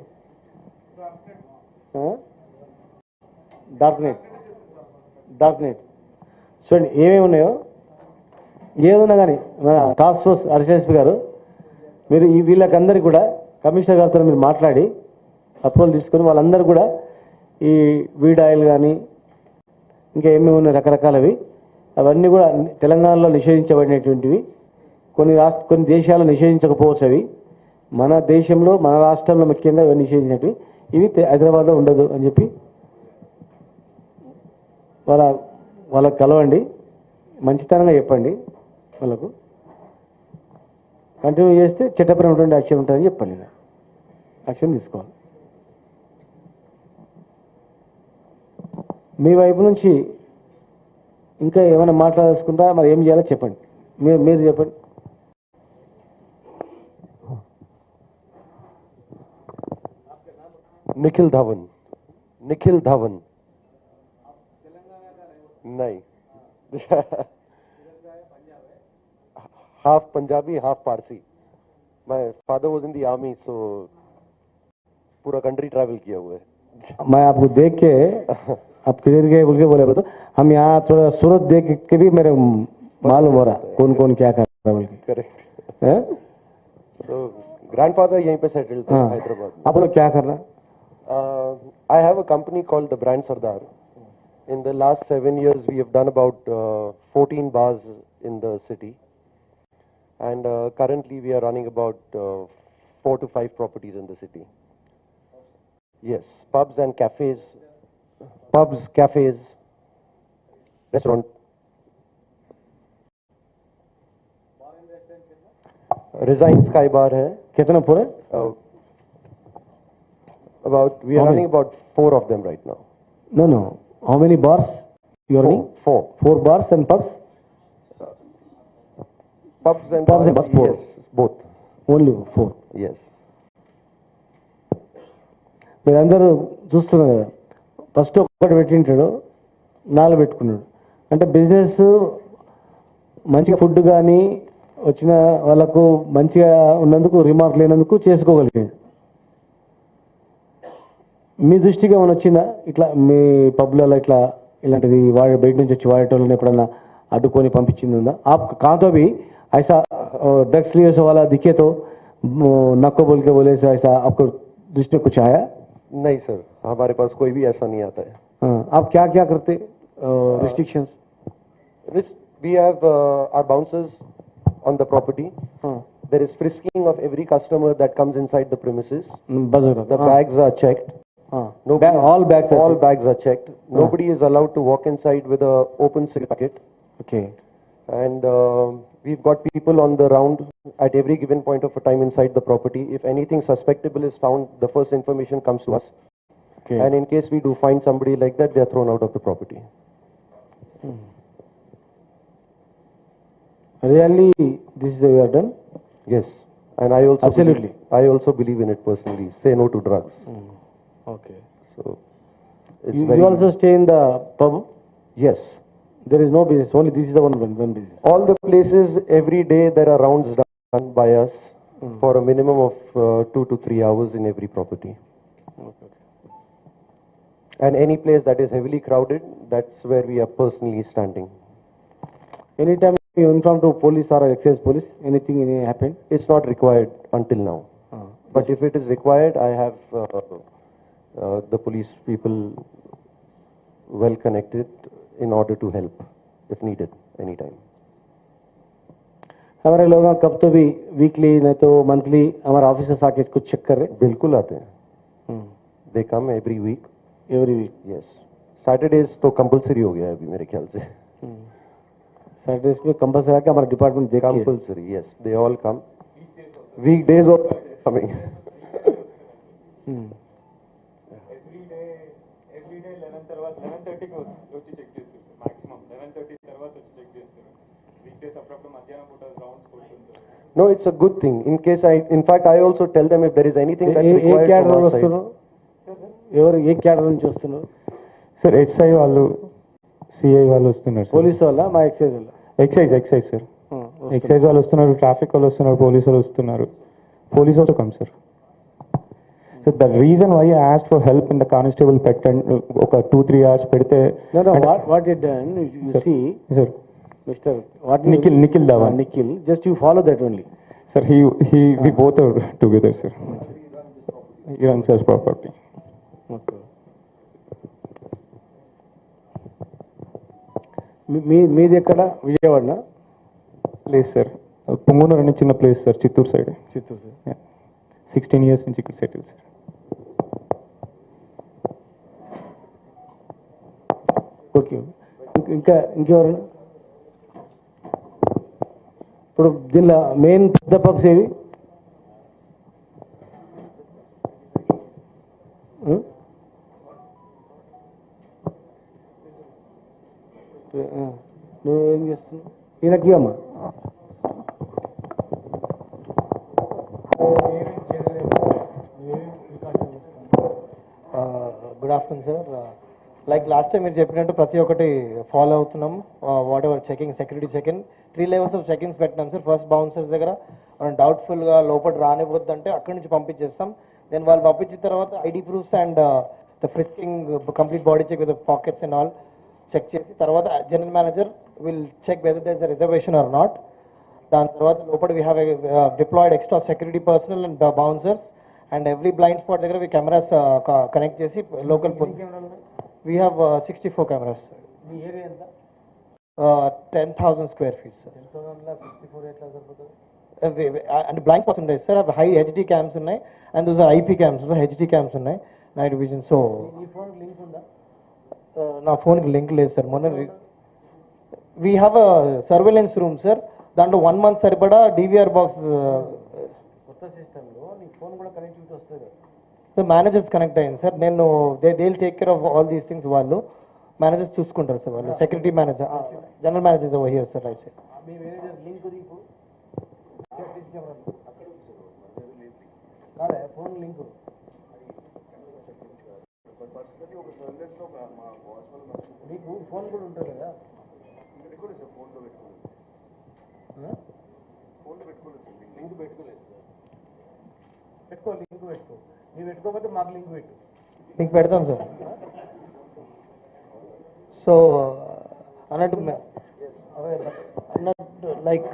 డార్క్ నెట్ చూడండి ఏమేమి ఉన్నాయో, ఏమున్నా కానీ మన టాస్క్ ఫోర్స్ ఆర్సిఎస్పీ గారు మీరు వీళ్ళకందరికీ కూడా కమిషనర్ గారితో మీరు మాట్లాడి అప్రూవల్ తీసుకొని వాళ్ళందరూ కూడా ఈ వీడ్ ఆయిల్ కానీ ఇంకా ఏమేమి ఉన్నాయి రకరకాలవి అవన్నీ కూడా తెలంగాణలో నిషేధించబడినటువంటివి, కొన్ని దేశాల్లో నిషేధించకపోవచ్చు. అవి మన దేశంలో మన రాష్ట్రంలో ముఖ్యంగా ఇవన్నీ నిషేధించినవి, ఇవి హైదరాబాద్లో ఉండదు అని చెప్పి వాళ్ళకు కలవండి, మంచితనంగా చెప్పండి. వాళ్ళకు కంటిన్యూ చేస్తే చట్టపరమైనటువంటి యాక్షన్ ఉంటుందని చెప్పండి. యాక్షన్ తీసుకోవాలి. మీ వైపు నుంచి ఇంకా ఏమైనా మాట్లాడేసుకుంటా మరి ఏం చేయాలో చెప్పండి. మీరు చెప్పండి. निखिल धवन नहीं half Punjabi half Parsi. My father was in the army, so पूरा कंट्री ट्रैवल किया हुआ है. मैं आपको देख के आप किधर गए बोल के बोले तो हम यहाँ थोड़ा सूरत देख के भी मेरे मालूम हो रहा कौन कौन क्या कर रहा है. करेक्ट. So grandfather यहीं पे सेटल्ड थे हैदराबाद. आप लोग क्या कर रहा? I have a company called the Brand Sardar. In the last 7 years, we have done about 14 bars in the city. And currently, we are running about 4 to 5 properties in the city. Yes, pubs and cafes. Pubs, cafes, restaurant. Resign Sky Bar hai. कितना पूरा? We are running about 4 of them right now. No. How many bars you are running? 4. 4 bars and pubs? Pubs and bars. Yes, both. Only 4. Yes. మీరందరూ చూస్తున్నారు కదా, ఫస్ట్ ఒక్కటి పెట్టింటాడు, 4 పెట్టుకున్నాడు. అంటే బిజినెస్ మంచిగా ఫుడ్ కానీ వచ్చిన వాళ్ళకు మంచిగా ఉన్నందుకు రిమార్క్ లేనందుకు చేసుకోగలిగాడు. మీ దృష్టికి ఏమైనా వచ్చిందా ఇట్లా మీ పబ్లలో ఇలాంటిది బయట నుంచి వచ్చి వాడేటోళ్ళని ఎప్పుడన్నా అడ్డుకొని పంపించింది ఉందా? आप कहाँ तो भी ऐसा ड्रग्स लिए वाला दिखे तो नक्को बोल के बोले ऐसा आपको दृष्टि में कुछ आया? नहीं सर, हमारे पास कोई भी ऐसा नहीं आता है. आप क्या क्या करते restrictions? We have our bouncers on the property. There is frisking of every customer that comes inside the premises. The bags are checked. All bags are checked. Nobody is allowed to walk inside with a open cigarette packet. Okay. And we've got people on the round at every given point of a time inside the property. If anything suspectable is found, the first information comes to us. Okay. And in case we do find somebody like that, they are thrown out of the property. Really, this is the way you are done? Yes. And I also Absolutely. I also believe in it personally. Say no to drugs. Okay. So it's You also stay in the pub? Yes. There is no business, only this is the one business. All the places, every day there are rounds done by us for a minimum of 2 to 3 hours in every property. Okay. And any place that is heavily crowded, that's where we are personally standing. Anytime You inform to police or excise police, anything happened? It's not required until now. But if it is required, I have the police people well connected in order to help if needed anytime. हमारे लोग कब तो भी वीकली नहीं तो मंथली हमारे ऑफिसर्स आके कुछ चेक कर रहे बिल्कुल आते हैं. They come every week. Every week. Yes. Saturdays तो कंपलसरी हो गया है अभी मेरे ख्याल से. सैटरडेज में कंपलसरी आके हमारा डिपार्टमेंट देखिए. Compulsory, yes. They all come. Weekdays also coming. Every day 11 తర్వాత 11:30కి వచ్చి చెక్ చేస్తారు సార్. మాక్సిమం 11:30 తర్వాత వచ్చి చెక్ చేస్తారు. వీక్ డేస్ అప్పుడప్పుడు మధ్యాహ్నం పూట rounds కొడుతుంటారు. No, it's a good thing. In fact, I also tell them if there is anything that's required from our side. ఎవరు ఏ క్యాడర్ నుంచి వస్తున్నారు? సార్ ఎస్ఐ వాళ్ళు, సిఐ వాళ్ళు వస్తున్నారు సార్. పోలీస్ వాళ్ళ మా ఎక్సైజ్ వాళ్ళ? Excise sir. ఎక్సైజ్ వాళ్ళు వస్తున్నారు, ట్రాఫిక్ వాళ్ళు వస్తున్నారు, పోలీసు వాళ్ళు వస్తున్నారు. Police also come sir. So the reason why I asked for help in the constable పెట్ అండ్ ఒక 2-3 hours పెడితే what it done you see sir mister what Nikhil Dhawan. Nikhil just you follow that only. Sir, we both are together, sir. He runs his property. Okay. మీది ఎక్కడ? విజయవాడనా? ప్లేస్ సార్ పొంగనూరు అనే చిన్న place sir, Chittoor side. Chittoor sir. 16 years నుంచి ఇక్కడ సెటిల్ సార్. ఓకే. ఇంకెవరైనా? ఇప్పుడు దీనిలో మెయిన్ పెద్ద పబ్స్ ఏవి? నువ్వేం చేస్తున్నావు? ఈయనకి అమ్మా good afternoon sir. Like last time మీరు చెప్పినట్టు ప్రతి ఒక్కటి ఫాలో అవుతున్నాం. What ever checking, security checking 3 levels of checkings పెట్టినాం సార్. ఫస్ట్ బౌన్సర్స్ దగ్గర మనం డౌట్ఫుల్గా లోపల రానివ్వద్దు అంటే అక్కడి నుంచి పంపించేస్తాం. దెన్ వాళ్ళు పంపించిన తర్వాత ID proofs and the frisking complete body check with pockets and all check చేసి తర్వాత general manager will check whether there is a reservation or not. దాని తర్వాత లోపల we have deployed extra security personnel and bouncers and every blind spot దగ్గర వీ కెమెరాస్ కనెక్ట్ చేసి లోకల్ వీ హ్యావ్ 64 cameras. మీ ఏరియా ఎంత? 10,000 square feet సార్. 10,000 ఎట్లా సరిపోతుంది? అంటే బ్లైండ్ స్పాట్స్ ఉన్నాయి సార్. అవి హై హెచ్డి క్యామ్స్ ఉన్నాయి and those are IP cams, HD cams ఉన్నాయి, నైట్ విజన్. సో ఈ ఫోన్ లింక్ ఉందా? నా ఫోన్కి లింక్ లేదు సార్. మొన్న we have a surveillance room sir. దాంట్లో 1 month సరిపడా డివిఆర్ బాక్స్. కొత్త సిస్టంలో నీ ఫోన్ కూడా కనెక్టివిటీ వస్తుంది. సో మేనేజర్స్ కనెక్ట్ అయ్యింది సార్. నేను they will take care of all these things. వాళ్ళు మేనేజర్స్ చూసుకుంటారు సార్. వాళ్ళు security manager, general managers over here sir. Right sir. Me manager link ఇప్పుడు సీసీ కెమెరా కాదా? ఫోన్ లింక్ మీకు ఫోన్ కూడా ఉంటుంది కదా? లింక్ పెట్టుకోలేదు. లింక్ పెట్టుకో. ನೀವು పెట్టుకోకపోతే మాకు లింక్ పెట్టు. లింక్ పెడతాం సార్. సో అన్నట్టు లైక్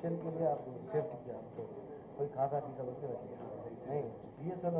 किचन के लिए आप सेफ्टी किया आपको कोई खाता पीता बच्चे रखिए नहीं BSN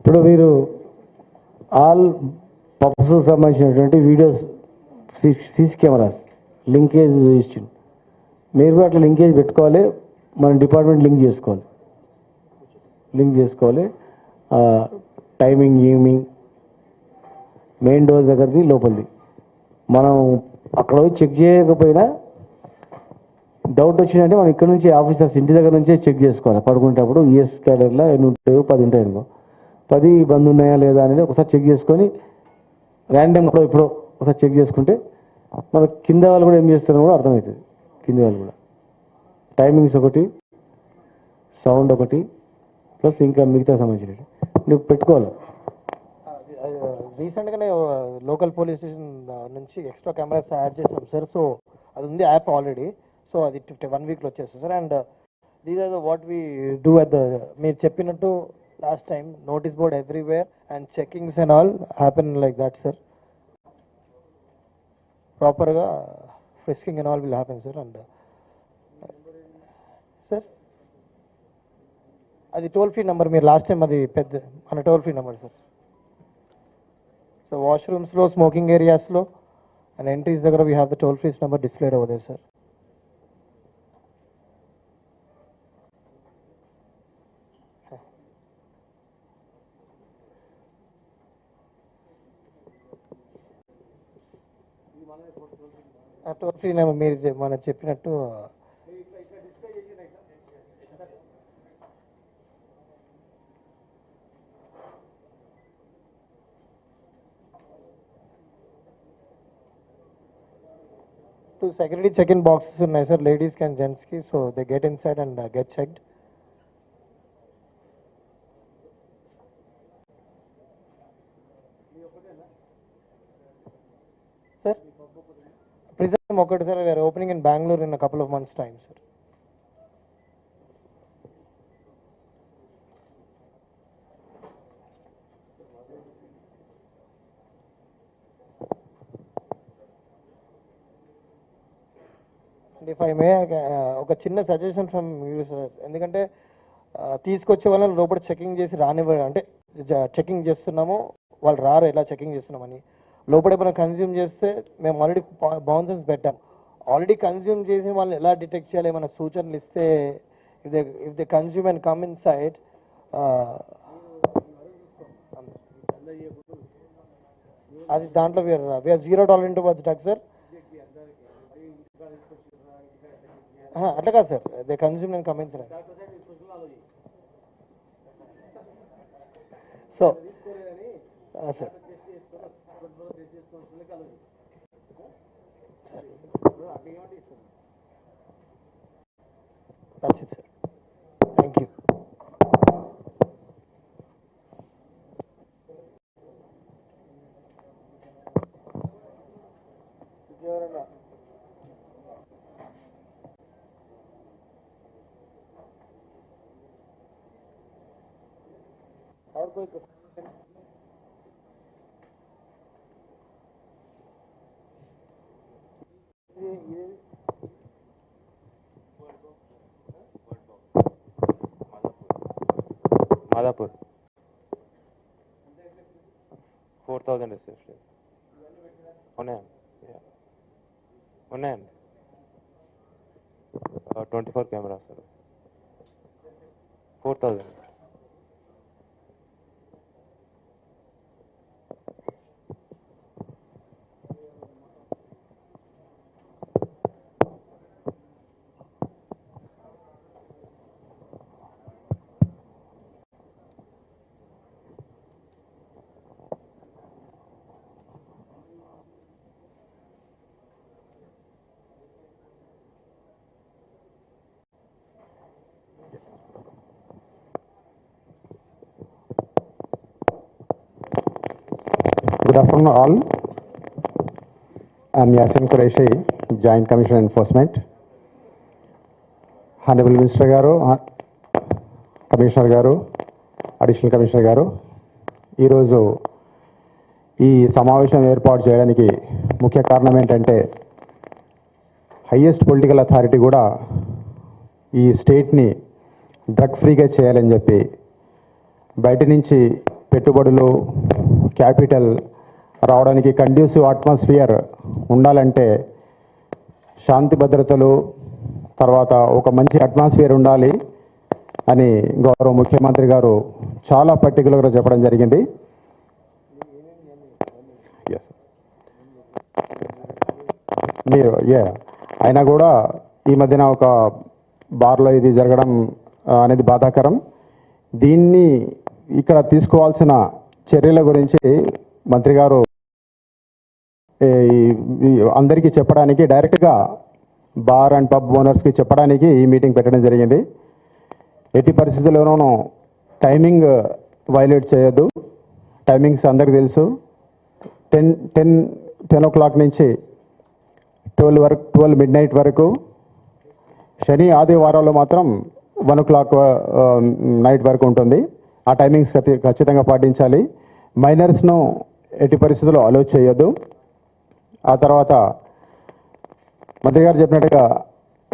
ఇప్పుడు వీరు ఆల్ పబ్స్ సంబంధించినటువంటి వీడియోస్ సీసీ కెమెరాస్ లింకేజ్ ఇచ్చింది. మీరు కూడా అట్లా లింకేజ్ పెట్టుకోవాలి, మన డిపార్ట్మెంట్ లింక్ చేసుకోవాలి. టైమింగ్ ఈవినింగ్ మెయిన్ డోర్ దగ్గరది లోపలిది మనం అక్కడ పోయి చెక్ చేయకపోయినా డౌట్ వచ్చిందంటే మనం ఇక్కడ నుంచి ఆఫీసర్స్ ఇంటి దగ్గర నుంచే చెక్ చేసుకోవాలి. పడుకునేటప్పుడు ఈఎస్ క్యాలెండర్లో ఎన్ని ఉంటాయో 10 ఉంటాయి అనుకో, 10 బంద్ ఉన్నాయా లేదా అనేది ఒకసారి చెక్ చేసుకొని ర్యాండమ్ ఇప్పుడు ఒకసారి చెక్ చేసుకుంటే మన కింద వాళ్ళు కూడా ఏం చేస్తున్నారో కూడా అర్థమవుతుంది. కింద వాళ్ళు కూడా టైమింగ్స్ ఒకటి, సౌండ్ ఒకటి, ప్లస్ ఇంకా మిగతా సంబంధించినవి నువ్వు పెట్టుకోవాలి. రీసెంట్గానే లోకల్ పోలీస్ స్టేషన్ నుంచి ఎక్స్ట్రా కెమెరాస్ యాడ్ చేసాం సార్. సో అది ఉంది యాప్ ఆల్రెడీ. సో అది 1 వీక్లో వచ్చేస్తుంది sir. And these are the what we do at the మీరు చెప్పినట్టు last time notice board everywhere and checkings and all happen like that sir. ప్రాపర్గా frisking and all will happen sir. And sir అది టోల్ ఫ్రీ నెంబర్, మీరు లాస్ట్ టైం అది పెద్ద మన toll free number sir. So వాష్రూమ్స్లో, స్మోకింగ్ ఏరియాస్లో అండ్ ఎంట్రీస్ దగ్గర we have the toll free number displayed over there sir. Toll free number మీరు మనం చెప్పినట్టు సెక్యూరిటీ చెక్ ఇన్ బాక్సెస్ ఉన్నాయి సార్, లేడీస్కి అండ్ జెంట్స్కి. So they get inside and get checked. Sir Prism ఒకటి sir, we're opening in Bengaluru in couple of months time sir. If I may ఒక చిన్న సజెషన్ ఫ్రమ్ యూ సార్, ఎందుకంటే తీసుకొచ్చే వాళ్ళని లోపల చెకింగ్ చేసి రానివ్వ, అంటే చెకింగ్ చేస్తున్నాము, వాళ్ళు రారు, ఎలా చెకింగ్ చేస్తున్నామని. లోపల ఏమైనా కన్జ్యూమ్ చేస్తే మేము ఆల్రెడీ బౌన్సర్స్ పెట్టాం. ఆల్రెడీ కన్జ్యూమ్ చేసి వాళ్ళని ఎలా డిటెక్ట్ చేయాలి, ఏమైనా సూచనలు ఇస్తే if they consume and come inside, అది దాంట్లో we are zero tolerant towards drugs sir. అట్లా కాదు sir, they consume and come in sir. So sir that's it sir. Thank you. और कोई మాదాపూర్ 4000 రిసెప్షన్ ఉన్నాయండి 24 cameras sir 4000. Good afternoon all. I am Yasin Qureshi, Joint Commissioner Enforcement. Honorable Minister Garu, Commissioner Garu, Additional Commissioner Garu, ఈరోజు ఈ సమావేశం ఏర్పాటు చేయడానికి ముఖ్య కారణం ఏంటంటే హైయెస్ట్ పొలిటికల్ అథారిటీ కూడా ఈ స్టేట్ని డ్రగ్ ఫ్రీగా చేయాలని చెప్పి బయట నుంచి పెట్టుబడులు క్యాపిటల్ రావడానికి కండ్యూసివ్ అట్మాస్ఫియర్ ఉండాలంటే శాంతి భద్రతలు తర్వాత ఒక మంచి అట్మాస్ఫియర్ ఉండాలి అని గౌరవ ముఖ్యమంత్రి గారు చాలా పర్టికులర్గా చెప్పడం జరిగింది. మీరు అయినా కూడా ఈ మధ్యన ఒక బార్లో ఇది జరగడం అనేది బాధాకరం. దీన్ని ఇక్కడ తీసుకోవాల్సిన చర్యల గురించి మంత్రి గారు అందరికీ చెప్పడానికి డైరెక్ట్గా బార్ అండ్ పబ్ ఓనర్స్కి చెప్పడానికి ఈ మీటింగ్ పెట్టడం జరిగింది. ఎట్టి పరిస్థితుల్లోనూ టైమింగ్ వైలేట్ చేయొద్దు. టైమింగ్స్ అందరికీ తెలుసు. 10 o'clock నుంచి 12 midnight వరకు. శని ఆదివారాల్లో మాత్రం 1 o'clock నైట్ వరకు ఉంటుంది. ఆ టైమింగ్స్ ఖచ్చితంగా పాటించాలి. మైనర్స్ను ఎట్టి పరిస్థితుల్లో అలో చేయొద్దు. ఆ తర్వాత మంత్రి గారు చెప్పినట్టుగా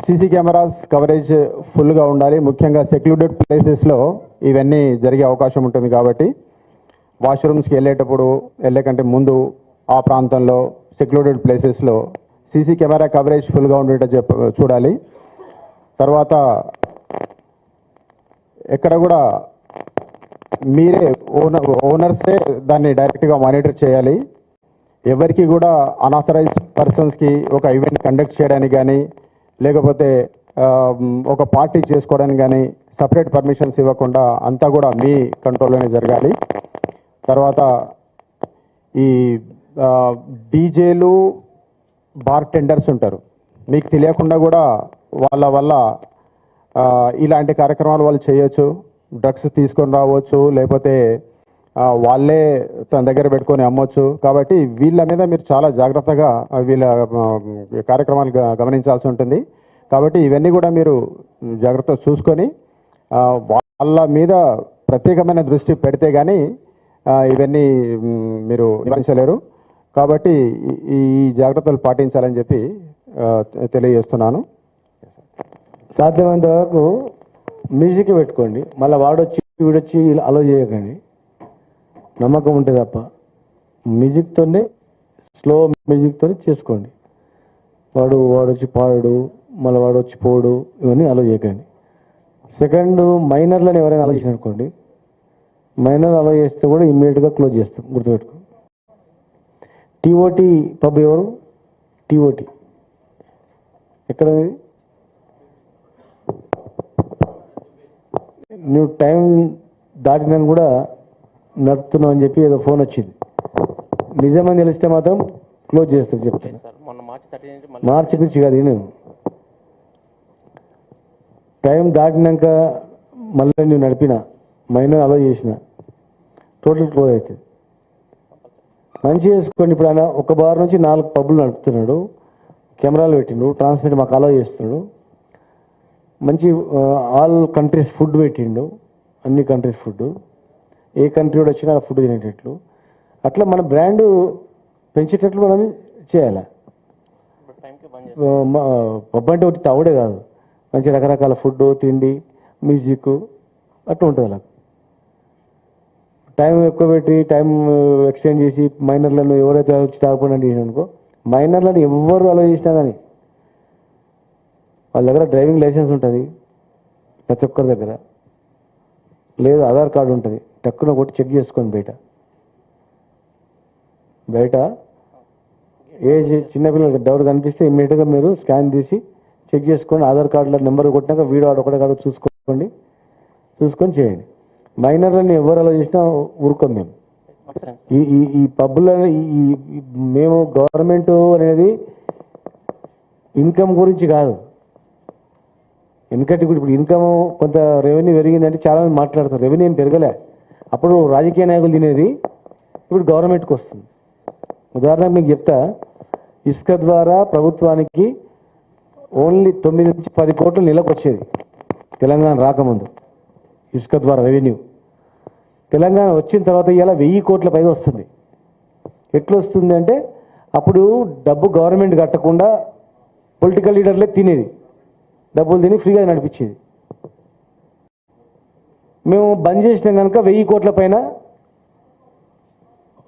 సీసీ కెమెరాస్ కవరేజ్ ఫుల్గా ఉండాలి. ముఖ్యంగా సెక్లూడెడ్ ప్లేసెస్లో ఇవన్నీ జరిగే అవకాశం ఉంటుంది కాబట్టి వాష్రూమ్స్కి వెళ్ళే కంటే ముందు ఆ ప్రాంతంలో సెక్లూడెడ్ ప్లేసెస్లో సీసీ కెమెరా కవరేజ్ ఫుల్గా ఉండేట చూడాలి. తర్వాత ఎక్కడ కూడా మీరే ఓనర్సే దాన్ని డైరెక్ట్గా మానిటర్ చేయాలి. ఎవరికి కూడా అనాథరైజ్ పర్సన్స్కి ఒక ఈవెంట్ కండక్ట్ చేయడానికి కానీ లేకపోతే ఒక పార్టీ చేసుకోవడానికి కానీ సపరేట్ పర్మిషన్స్ ఇవ్వకుండా అంతా కూడా మీ కంట్రోల్లోనే జరగాలి. తర్వాత ఈ డీజేలు బార్ టెండర్స్ ఉంటారు. మీకు తెలియకుండా కూడా వాళ్ళ వల్ల ఇలాంటి కార్యక్రమాలు వాళ్ళు చేయొచ్చు. డ్రగ్స్ తీసుకొని రావచ్చు, లేకపోతే వాళ్ళే తన దగ్గర పెట్టుకొని అమ్మొచ్చు. కాబట్టి వీళ్ళ మీద మీరు చాలా జాగ్రత్తగా వీళ్ళ కార్యక్రమాలు గమనించాల్సి ఉంటుంది. కాబట్టి ఇవన్నీ కూడా మీరు జాగ్రత్తగా చూసుకొని వాళ్ళ మీద ప్రత్యేకమైన దృష్టి పెడితే కానీ ఇవన్నీ మీరు నివారించలేరు. కాబట్టి ఈ జాగ్రత్తలు పాటించాలని చెప్పి తెలియజేస్తున్నాను. సాధ్యమైనంత వరకు మ్యూజిక్ పెట్టుకోండి. మళ్ళీ వాడొచ్చి వీడొచ్చి అలో చేయకండి. నమ్మకం ఉంటే తప్ప మ్యూజిక్తోనే స్లో మ్యూజిక్తో చేసుకోండి. వాడు వచ్చి పాడు, మళ్ళీ వాడు వచ్చి పోడు, ఇవన్నీ అలో చేయకండి. సెకండ్, మైనర్లను ఎవరైనా అలో చేసిన అనుకోండి, మైనర్ అలో చేస్తే కూడా ఇమ్మీడియట్గా క్లోజ్ చేస్తాం, గుర్తుపెట్టుకో. టీఓటీ పబ్ ఎవరు? టీఓటీ ఎక్కడ? నువ్వు టైం దాటినా కూడా నడుపుతున్నావు అని చెప్పి ఏదో ఫోన్ వచ్చింది, నిజమని తెలిస్తే మాత్రం క్లోజ్ చేస్తాను చెప్తాను. మార్చి పిలిచి కాదు, నేను టైం దాటినాక మళ్ళీ నువ్వు నడిపిన మైనర్ అలో చేసిన టోటల్ క్లోజ్ అవుతుంది. మంచి చేసుకోండి. ఇప్పుడు ఆయన ఒక బార్ నుంచి 4 పబ్బులు నడుపుతున్నాడు, కెమెరాలు పెట్టిండు, ట్రాన్స్లేట్ మాకు అలో చేస్తున్నాడు, మంచి ఆల్ కంట్రీస్ ఫుడ్ పెట్టిండు, అన్ని కంట్రీస్ ఫుడ్, ఏ కంట్రీ కూడా వచ్చినా ఫుడ్ తినేటట్లు. అట్లా మన బ్రాండ్ పెంచేటట్లు మనం చేయాలి. పబ్ అంటే ఒకటి తావుడే కాదు, మంచి రకరకాల ఫుడ్, తిండి, మ్యూజిక్ అట్లా ఉంటుంది. అలా టైం ఎక్కువ పెట్టి టైం ఎక్స్టెండ్ చేసి మైనర్లను ఎవరైతే వచ్చి తాగకుండా చేసిన అనుకో, మైనర్లను ఎవరు అలో చేసినా కానీ వాళ్ళ దగ్గర డ్రైవింగ్ లైసెన్స్ ఉంటుంది, ప్రతి ఒక్కరి దగ్గర లేదు, ఆధార్ కార్డు ఉంటుంది, టక్కున కొట్టి చెక్ చేసుకోండి. బయట ఏజ్ చిన్నపిల్లలకి డౌట్ కనిపిస్తే ఇమ్మీడియట్గా మీరు స్కాన్ తీసి చెక్ చేసుకోండి. ఆధార్ కార్డులో నెంబర్ కొట్టినాక వీడియో ఒకటే కాదు చూసుకొని చేయండి. మైనర్లని ఎవరు అలా చేసినా ఊరుకోం మేము. ఈ పబ్బులని మేము గవర్నమెంట్ అనేది ఇన్కమ్ గురించి కాదు, ఎందుకంటే ఇప్పుడు ఇన్కమ్ కొంత రెవెన్యూ పెరిగిందంటే చాలామంది మాట్లాడతారు, రెవెన్యూ ఏం పెరగలే. అప్పుడు రాజకీయ నాయకులు తినేది ఇప్పుడు గవర్నమెంట్కి వస్తుంది. ఉదాహరణకు మీకు చెప్తా, ఇసుక ద్వారా ప్రభుత్వానికి ఓన్లీ 9 నుంచి 10 కోట్లు నెలకు వచ్చేది తెలంగాణ రాకముందు, ఇసుక ద్వారా రెవెన్యూ. తెలంగాణ వచ్చిన తర్వాత ఇలా 1000 కోట్ల పైగా వస్తుంది. ఎట్లా వస్తుంది అంటే అప్పుడు డబ్బు గవర్నమెంట్ కట్టకుండా పొలిటికల్ లీడర్లే తినేది, డబ్బులు తిని ఫ్రీగా నడిపించేది. మేము బంద్ చేసినాం కనుక 1000 కోట్ల పైన,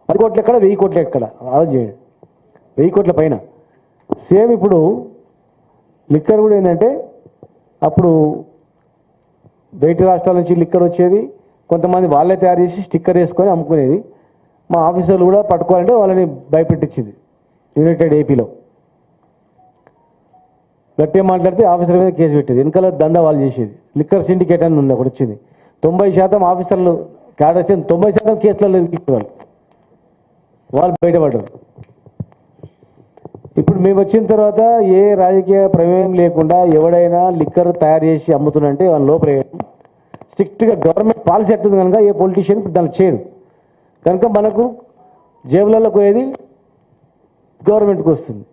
10 కోట్లు ఎక్కడ, 1000 కోట్లు ఎక్కడ, ఆలోచన చేయండి. 1000 కోట్ల పైన. సేమ్ ఇప్పుడు లిక్కర్ కూడా ఏంటంటే అప్పుడు బయట రాష్ట్రాల నుంచి లిక్కర్ వచ్చేది, కొంతమంది వాళ్ళే తయారు చేసి స్టిక్కర్ వేసుకొని అమ్ముకునేది. మా ఆఫీసర్లు కూడా పట్టుకోవాలంటే వాళ్ళని భయపెట్టించింది యునైటెడ్ ఏపీలో. గట్టిగా మాట్లాడితే ఆఫీసర్ మీద కేసు పెట్టేది, వెనకాల దందా వాళ్ళు చేసేది. లిక్కర్ సిండికేట్ అని ఉంది, అక్కడ వచ్చింది. 90% ఆఫీసర్లు క్యాడర్ వచ్చి 90% కేసులలో ఇచ్చేవాళ్ళు, వాళ్ళు బయటపడ్డారు. ఇప్పుడు మేము వచ్చిన తర్వాత ఏ రాజకీయ ప్రమేయం లేకుండా ఎవడైనా లిక్కర్ తయారు చేసి అమ్ముతున్నంటే వాళ్ళ లోపల స్ట్రిక్ట్గా గవర్నమెంట్ పాలసీ ఎట్టుంది కనుక ఏ పొలిటీషియన్ దాన్ని చేయదు కనుక మనకు జేబులలో పోయేది గవర్నమెంట్కి వస్తుంది.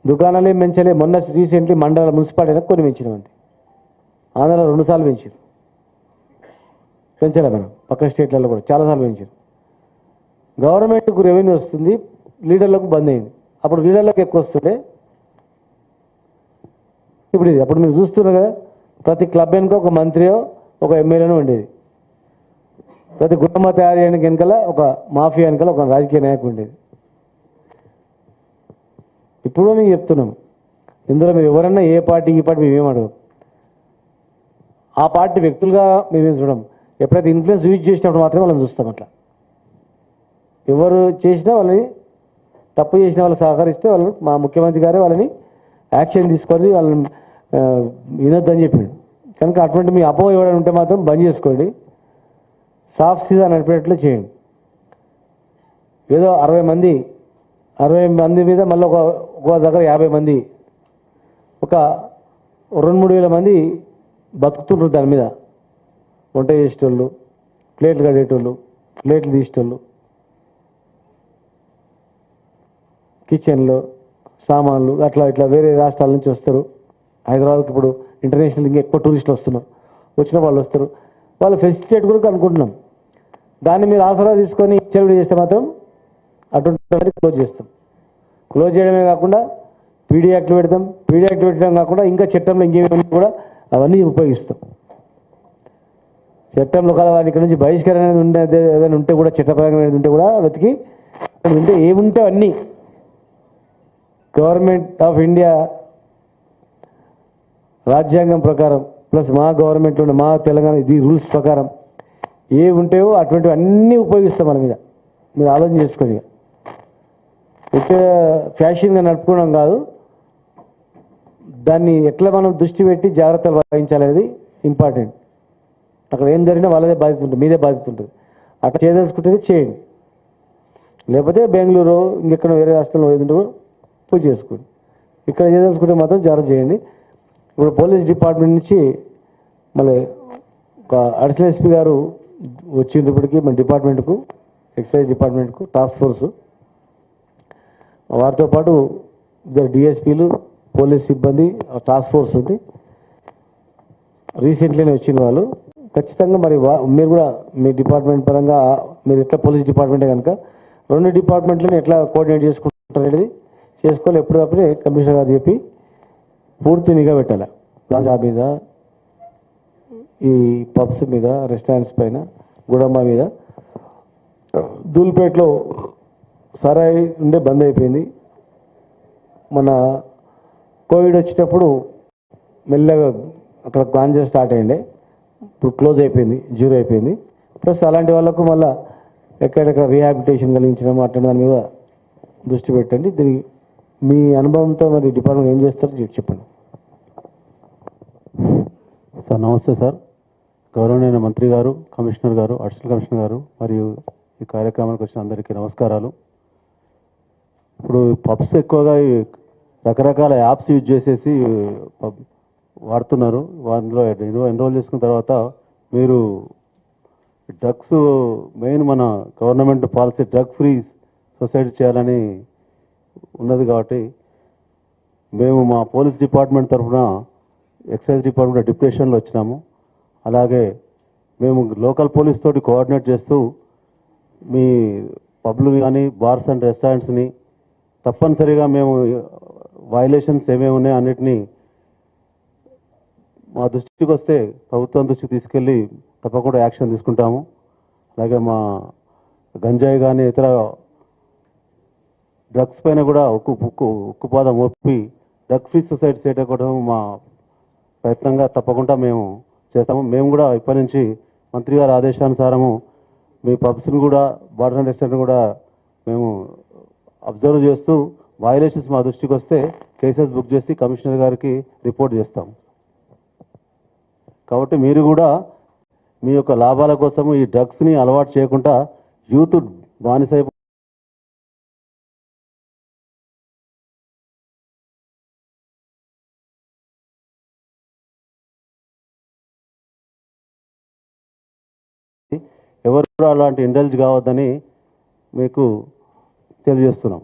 దుకాణాలే పెంచలే. మొన్న రీసెంట్లీ మండల మున్సిపాలిటీ కొన్ని పెంచినామండి, ఆంధ్రలో 2 సార్లు పెంచారు, పెంచలే మనం పక్క స్టేట్లలో కూడా చాలాసార్లు పెంచారు. గవర్నమెంట్కు రెవెన్యూ వస్తుంది, లీడర్లకు బంద్ అయింది. అప్పుడు లీడర్లకు ఎక్కువ వస్తుండే, ఇప్పుడు ఇది. అప్పుడు మీరు చూస్తున్నారు కదా, ప్రతి క్లబ్ వెనుక ఒక మంత్రియో ఒక ఎమ్మెల్యేనో ఉండేది, ప్రతి గుర్రమ్మ తయారు చేయడానికి వెనకాల ఒక మాఫియా వెనకాల ఒక రాజకీయ నాయకుడు ఉండేది. ఇప్పుడు మేము చెప్తున్నాం, ఇందులో మీరు ఎవరన్నా ఏ పార్టీ ఈ పార్టీ మేమేం అడగం, ఆ పార్టీ వ్యక్తులుగా మేమేం చూడం. ఎప్పుడైతే ఇన్ఫ్లుయెన్స్ యూజ్ చేసినప్పుడు మాత్రమే వాళ్ళని చూస్తాం. అట్లా ఎవరు చేసినా వాళ్ళని, తప్పు చేసిన వాళ్ళు సహకరిస్తే వాళ్ళు, మా ముఖ్యమంత్రి గారే వాళ్ళని యాక్షన్ తీసుకొని వాళ్ళని వినొద్దని చెప్పిండు. కనుక అటువంటి మీ అపోహ ఎవరైనా ఉంటే మాత్రం బంద్ చేసుకోండి, సాఫ్ సీదా నడిపేటట్లు చేయండి. ఏదో 60 మంది మీద మళ్ళీ ఒక దగ్గర 50 మంది, ఒక 2-3 వేల మంది బతుకుతుంటారు దాని మీద. వంట చేసేటోళ్ళు, ప్లేట్లు కడిగేటోళ్ళు, ప్లేట్లు తీసేటోళ్ళు, కిచెన్లో సామాన్లు, అట్లా ఇట్లా వేరే రాష్ట్రాల నుంచి వస్తారు హైదరాబాద్కి. ఇప్పుడు ఇంటర్నేషనల్ ఇంకా ఎక్కువ టూరిస్టులు వస్తున్నారు, వచ్చిన వాళ్ళు వస్తారు, వాళ్ళు ఫెసిలిటేట్ కూడా అనుకుంటున్నాం. దాన్ని మీరు ఆసరా తీసుకొని ఇచ్చేవి చేస్తే మాత్రం అటువంటి క్లోజ్ చేస్తాం. క్లోజ్ చేయడమే కాకుండా పీడీ యాక్ట్లు పెడతాం, పీడీ యాక్ట్ పెట్టడం కాకుండా ఇంకా చట్టంలో ఇంకేమేమి కూడా అవన్నీ ఉపయోగిస్తాం. చట్టంలో కలవాలి ఇక్కడ నుంచి బహిష్కరణ అనేది ఉండే ఏదైనా ఉంటే కూడా చట్టపరంగా ఏది ఉంటే కూడా వెతికి ఉంటే ఏముంటే అన్నీ గవర్నమెంట్ ఆఫ్ ఇండియా రాజ్యాంగం ప్రకారం ప్లస్ మా గవర్నమెంట్లో మా తెలంగాణ ఇది రూల్స్ ప్రకారం ఏ ఉంటాయో అటువంటివి అన్నీ ఉపయోగిస్తాం మన మీద. మీరు ఆలోచన చేసుకోండి. ఇక ఫ్యాషన్గా నడుపుకోవడం కాదు, దాన్ని ఎట్లా మనం దృష్టి పెట్టి జాగ్రత్తలు వహించాలనేది ఇంపార్టెంట్. అక్కడ ఏం జరిగినా వాళ్ళదే బాధ్యత ఉంటుంది, మీదే బాధ్యత ఉంటుంది. అట్లా చేయదలుచుకుంటే చేయండి, లేకపోతే బెంగళూరు ఇంకెక్కడ వేరే రాష్ట్రంలో ఏదంటే పూజ చేసుకోండి. ఇక్కడ చేయదలుచుకుంటే మాత్రం జాగ్రత్త చేయండి. ఇప్పుడు పోలీస్ డిపార్ట్మెంట్ నుంచి మళ్ళీ ఒక అడిషనల్ ఎస్పీ గారు వచ్చినప్పటికీ మన డిపార్ట్మెంట్కు, ఎక్సైజ్ డిపార్ట్మెంట్కు టాస్క్ ఫోర్సు, వారితో పాటు ఇద్దరు డిఎస్పీలు, పోలీస్ సిబ్బంది, టాస్క్ ఫోర్స్ ఉంది. రీసెంట్లీనే వచ్చిన వాళ్ళు ఖచ్చితంగా మరి మీరు కూడా మీ డిపార్ట్మెంట్ పరంగా మీరు ఎట్లా పోలీస్ డిపార్ట్మెంటే కనుక 2 డిపార్ట్మెంట్లను ఎట్లా కోఆర్డినేట్ చేసుకుంటారు అనేది చేసుకోవాలి. ఎప్పటికప్పుడే కమిషనర్ గారు చెప్పి పూర్తి నిఘా పెట్టాలి. గాంజా మీద, ఈ పబ్స్ మీద, రెస్టారెంట్స్ పైన, గుడమ్మ మీద. దూల్పేటలో సరాయి ఉండే బంద్ అయిపోయింది. మన కోవిడ్ వచ్చేటప్పుడు మెల్లగా అక్కడ గాంజా స్టార్ట్ అయ్యిండే, ఇప్పుడు క్లోజ్ అయిపోయింది, జీరో అయిపోయింది. ప్లస్ అలాంటి వాళ్ళకు మళ్ళీ ఎక్కడెక్కడ రీహాబిలిటేషన్ కలిగించడం అట్లా దాని మీద దృష్టి పెట్టండి. దీనికి మీ అనుభవంతో మరి డిపార్ట్మెంట్ ఏం చేస్తారో చెప్పండి. సార్ నమస్తే సార్. గౌరవనీయ మంత్రి గారు, కమిషనర్ గారు, అడిషనల్ కమిషనర్ గారు మరియు ఈ కార్యక్రమానికి వచ్చిన అందరికీ నమస్కారాలు. ఇప్పుడు పబ్స్ ఎక్కువగా ఈ రకరకాల యాప్స్ యూజ్ చేసేసి వాడుతున్నారు. అందులో ఎన్రోల్ చేసుకున్న తర్వాత మీరు డ్రగ్స్ మెయిన్ మన government policy drug free society చేయాలని ఉన్నది కాబట్టి మేము మా పోలీస్ డిపార్ట్మెంట్ తరఫున ఎక్సైజ్ డిపార్ట్మెంట్ డిప్యూటేషన్లో వచ్చినాము. అలాగే మేము లోకల్ పోలీస్ తోటి కోఆర్డినేట్ చేస్తూ మీ పబ్లు కానీ బార్స్ అండ్ రెస్టారెంట్స్ని తప్పనిసరిగా మేము వైలేషన్స్ ఏమేమి ఉన్నాయో అన్నిటినీ మా దృష్టికి వస్తే ప్రభుత్వం దృష్టికి తీసుకెళ్ళి తప్పకుండా యాక్షన్ తీసుకుంటాము. అలాగే మా గంజాయి కానీ ఇతర డ్రగ్స్ పైన కూడా ఉక్కుపాదం మోపి డ్రగ్ ఫ్రీ సొసైటీ చేయడం మా ప్రయత్నంగా తప్పకుండా మేము చేస్తాము. మేము కూడా ఇప్పటి నుంచి మంత్రి గారి ఆదేశానుసారము మీ పబ్స్ని కూడా, బార్ అండ్ రెస్టారెంట్ కూడా మేము అబ్జర్వ్ చేస్తూ వైలేషన్స్ మా దృష్టికి వస్తే కేసెస్ బుక్ చేసి కమిషనర్ గారికి రిపోర్ట్ చేస్తాం. కాబట్టి మీరు కూడా మీ యొక్క లాభాల కోసము ఈ డ్రగ్స్ని అలవాటు చేయకుండా యూత్ బానిసై ఎవరు కూడా అలాంటి ఇండల్జ్ కావద్దని మీకు తెలియజేస్తున్నాం.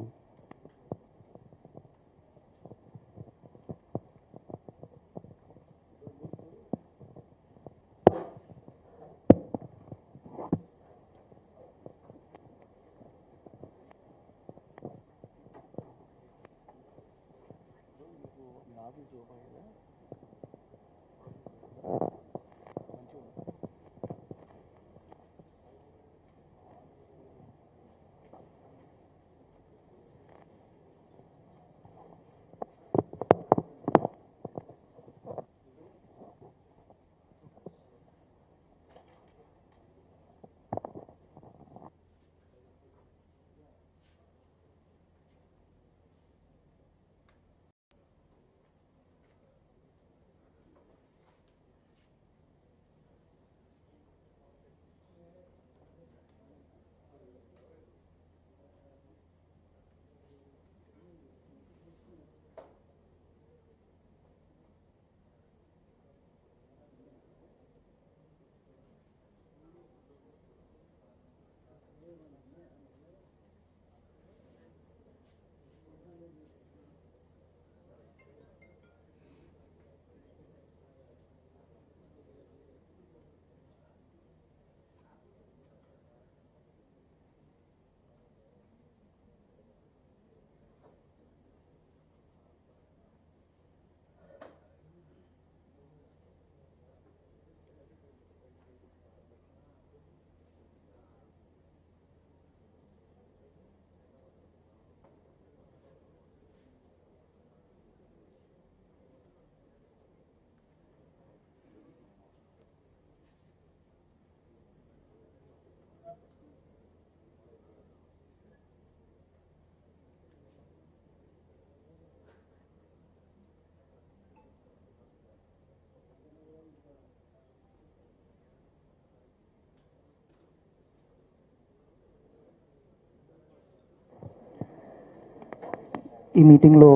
ఈ మీటింగ్లో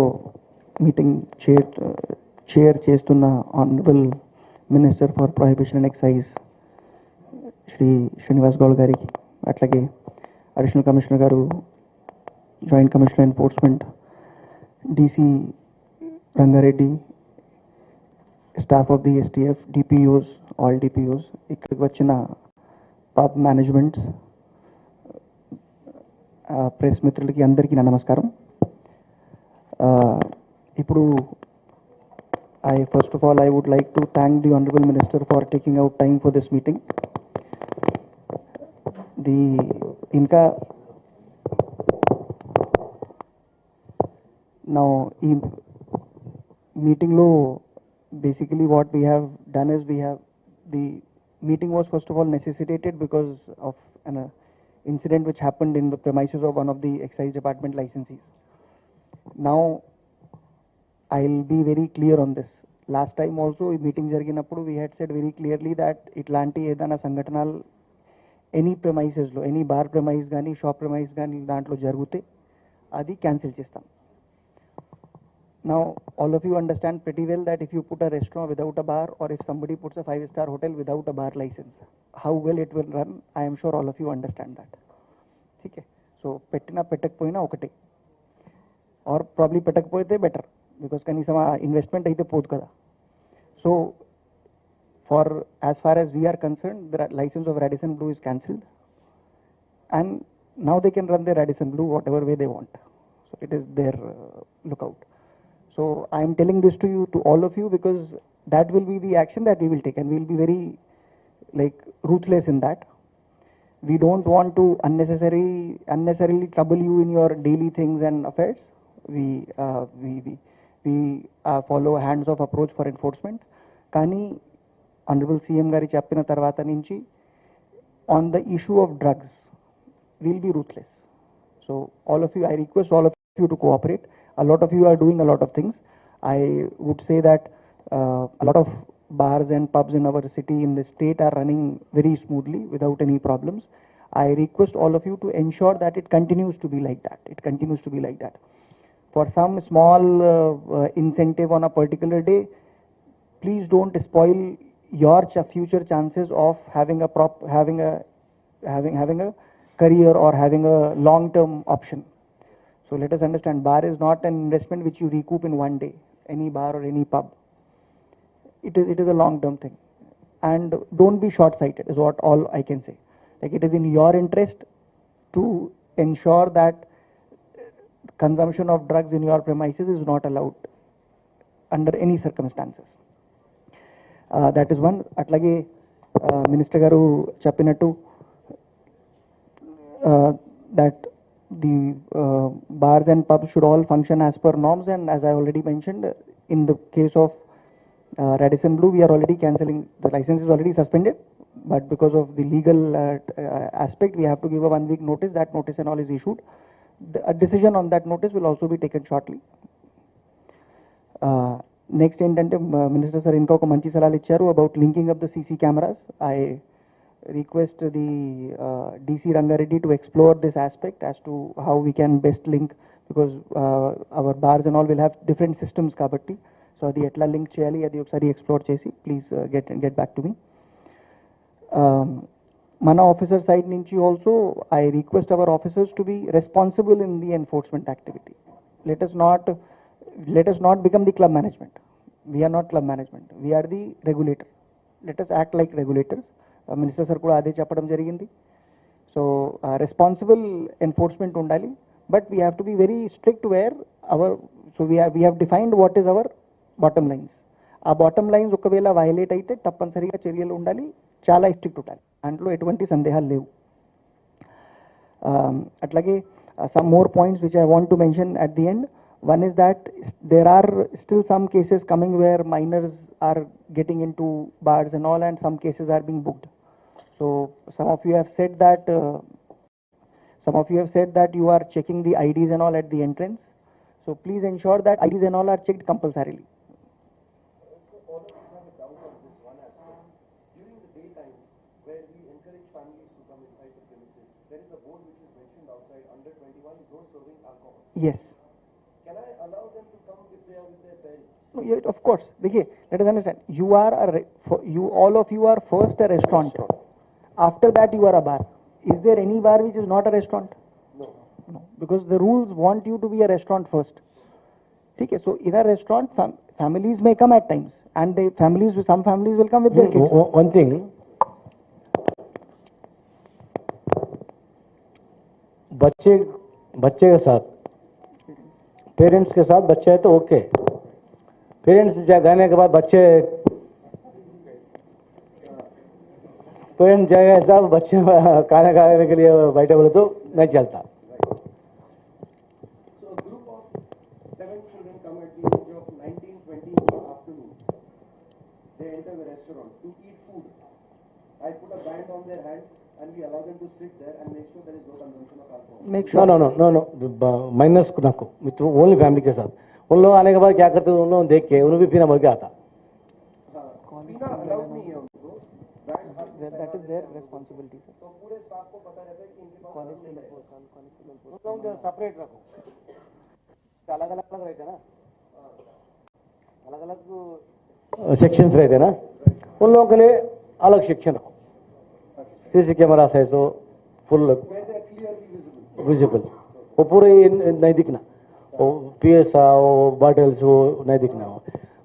చైర్ చేస్తున్న honourable minister for prohibition and excise Shri Srinivas Goud గారికి, అట్లాగే అడిషనల్ కమిషనర్ గారు, joint commissioner enforcement, DC Rangareddy, staff of the STF, DPOs, all DPOs, ఇక్కడికి వచ్చిన పబ్ మేనేజ్మెంట్స్, ప్రెస్ మిత్రులకి అందరికీ నా నమస్కారం. ఇప్పుడు first of all, I would like to thank the Honorable Minister for taking out time for this meeting. ఇంకా now ఈ మీటింగ్లో basically what we have done is the meeting was first of all necessitated because of an incident which happened in the premises of one of the excise department licensees. Now I'll be very clear on this. Last time also ఈ మీటింగ్ జరిగినప్పుడు we had said very clearly that ఇట్లాంటి ఏదైనా సంఘటనలు ఎనీ ప్రెమైసెస్లో, ఎనీ బార్ ప్రెమైస్ కానీ షాప్ ప్రెమైస్ కానీ దాంట్లో జరిగితే అది క్యాన్సిల్ చేస్తాం. Now all of you understand pretty well that if you put a restaurant without a bar, or if somebody puts a 5-star hotel without a bar license, how well it will run, I am sure all of you understand that. Okay, so పెట్టినా పెట్టకపోయినా ఒకటే, ఆర్ ప్రాబ్లీ పెట్టకపోతే బెటర్, బికాస్ కనీసం ఆ ఇన్వెస్ట్మెంట్ అయితే పోదు కదా. So for as far as we are concern, the licence of Radisson Blu is cancelled and now they can run the Radisson Blu whatever way they want. So it is their lookout. So I am telling this to you, to all of you, because that will be the action that we will take, and we will be very ruthless in that. We don't want to unnecessarily trouble you in your daily things and affairs. We follow a hands-off approach for enforcement. Kani Honorable CM Gari Chappina Tarvata Ninchi, on the issue of drugs, we'll be ruthless. So all of you, I request all of you to cooperate. A lot of you are doing a lot of things. I would say that a lot of bars and pubs in our city, in the state, are running very smoothly without any problems. I request all of you to ensure that it continues to be like that. It continues to be like that. For some small incentive on a particular day, please don't spoil your future chances of having a career or having a long-term option. So let us understand, bar is not an investment which you recoup in one day, any bar or any pub. It is a long-term thing. And don't be short-sighted is what all I can say. Like, it is in your interest to ensure that consumption of drugs in your premises is not allowed under any circumstances. That is one. Atlage Minister Garu Chappinattu, that the bars and pubs should all function as per norms, and as I already mentioned, in the case of Radisson Blu, we are already cancelling. The license is already suspended, but because of the legal aspect, we have to give a 1-week notice. That notice and all is issued. A decision on that notice will also be taken shortly. Next ఏంటంటే మినిస్టర్ సార్ ఇంకా ఒక మంచి సలహాలు ఇచ్చారు about linking up the CC cameras. I request the DC Rangareddy to explore this aspect as to how we can best link, because our bars and all will have different systems kabatti. So adi etla link cheyali adi okkari explore chesi please get back to me. Mana officer side nunchi also I request our officers to be responsible in the enforcement activity. Let us not become the club management. We are not club management, we are the regulator. Let us act like regulators. Minister sir కూడా అదే చెప్పడం జరిగింది. సో రెస్పాన్సిబుల్ ఎన్ఫోర్స్మెంట్ ఉండాలి, but we have to be very strict wear hour, so we have defined what is our bottom lines. ఆ బాటమ్ లైన్స్ ఒకవేళ వైలేట్ అయితే తప్పనిసరిగా చర్యలు ఉండాలి, చాలా స్ట్రిక్ట్ ఉండాలి, దాంట్లో ఎటువంటి సందేహాలు లేవు. అట్లాగే some more points which I want to mention at the end. One is that there are still some cases coming where minors are getting into bars and all, and some cases are being booked. So some of you have said that you are checking the IDs and all at the entrance. So please ensure that IDs and all are checked compulsorily. During the daytime, where we encourage families to come inside the premises, there is a board which is mentioned outside, under 21, no serving alcohol. Yes. No, yeah, of course. देखिए, let us understand. You are you all of you are first a restaurant. After that, you are a bar. Is there any bar which is not a restaurant? No. No, because the rules want you to be a restaurant first. Okay, so in a restaurant, families may come at times, and some families will come with their kids. One thing, बच्चे के साथ पेरेंट्स के साथ बच्चे है तो ओके, पेरेंट्स जाने के बाद बच्चे पेरेंट्स जाएगा साहब बच्चे खाना खाने के लिए बैठे बोले तो नहीं चलता. So a group of 7 children come at the age of 19-20 in the afternoon. They enter the restaurant to eat food. I put a band on their hand and we allow them to sit there and make sure there is no consumption of alcohol. Make sure. No. Minus को नको, विथ ओनली फैमिली के साथ. उन लोग आने के बाद क्या करते हैं, उन लोग देख के उन्हें भी पीना बोल के आता. पीना अलाउड नहीं है उनको. That is their responsibility. तो पूरे स्टाफ को पता रहता है कि इनके पास सेपरेट रखो, अलग अलग रहते ना, अलग अलग सेक्शंस रहते ना, उन लोगों के लिए अलग सेक्शन रखो. सीसी कैमरा है तो फुल विजिबल, वो पूरे नहीं दिखना, वो पीएसा वो बॉटल्स वो नहीं दिखना,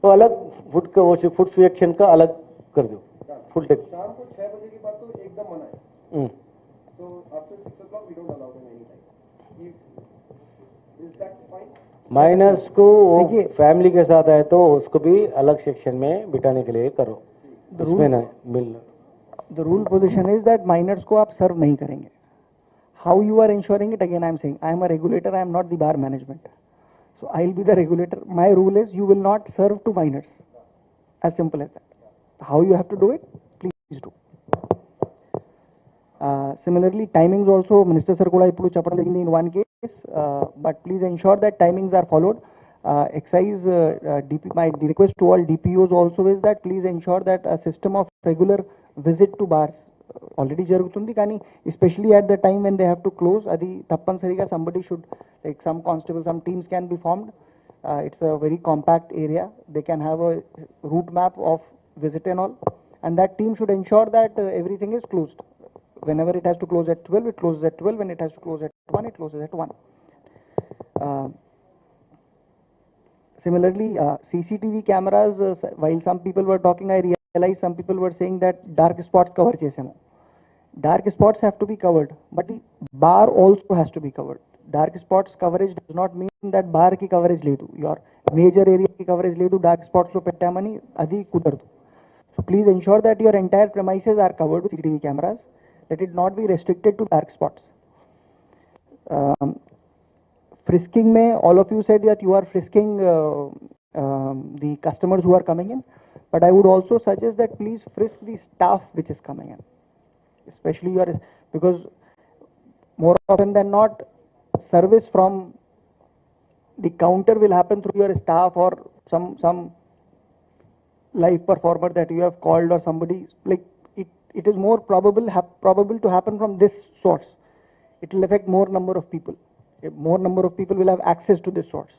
वो अलग फूड का वो फूड सेक्शन का अलग कर दो. फुल टेक शाम को 6 बजे के बाद तो एकदम मना है. So after 6 o'clock we don't allow them any time. Is that fine? Minors को फैमिली के साथ है तो उसको भी अलग सेक्शन में बिठाने के लिए करो. उसमें ना मिल. The rule position is that minors को आप serve नहीं करेंगे. How you are ensuring it? Again, I am saying I am a regulator. I am not the bar management. So I will be the regulator. My rule is you will not serve to minors. As simple as that. How you have to do it? Please do. Similarly, timings also, Minister Sir kuda ippudu chappadam జరిగింది in one case, but please ensure that timings are followed. Excise my request to all DPOs also is that please ensure that a system of regular visit to bars already జరుగుతుంది, కానీ especially at the time when they have to close, అది తప్పనిసరిగా somebody should, like some constable, some teams can be formed. It's a very compact area. They can have a route map of visit and all, and that team should ensure that everything is closed. Whenever it has to close at 12, it closes at 12. When it has to close at 1, it closes at 1. Similarly, CCTV cameras, while some people were talking, I realized some people were saying that dark spots cover chesamo. Dark spots have to be covered, but the bar also has to be covered. Dark spots coverage does not mean that bar ki coverage ledu, your major area ki coverage ledu, dark spots lo pettamani adi kudaradu. So please ensure that your entire premises are covered with CCTV cameras. Let it not be restricted to dark spots. Frisking may, all of you said that you are frisking the customers who are coming in, but I would also suggest that please frisk the staff which is coming in, especially because more often than not, service from the counter will happen through your staff or some live performer that you have called or somebody. Like it is more probable to happen from this source. It will affect more number of people. More number of people will have access to this source.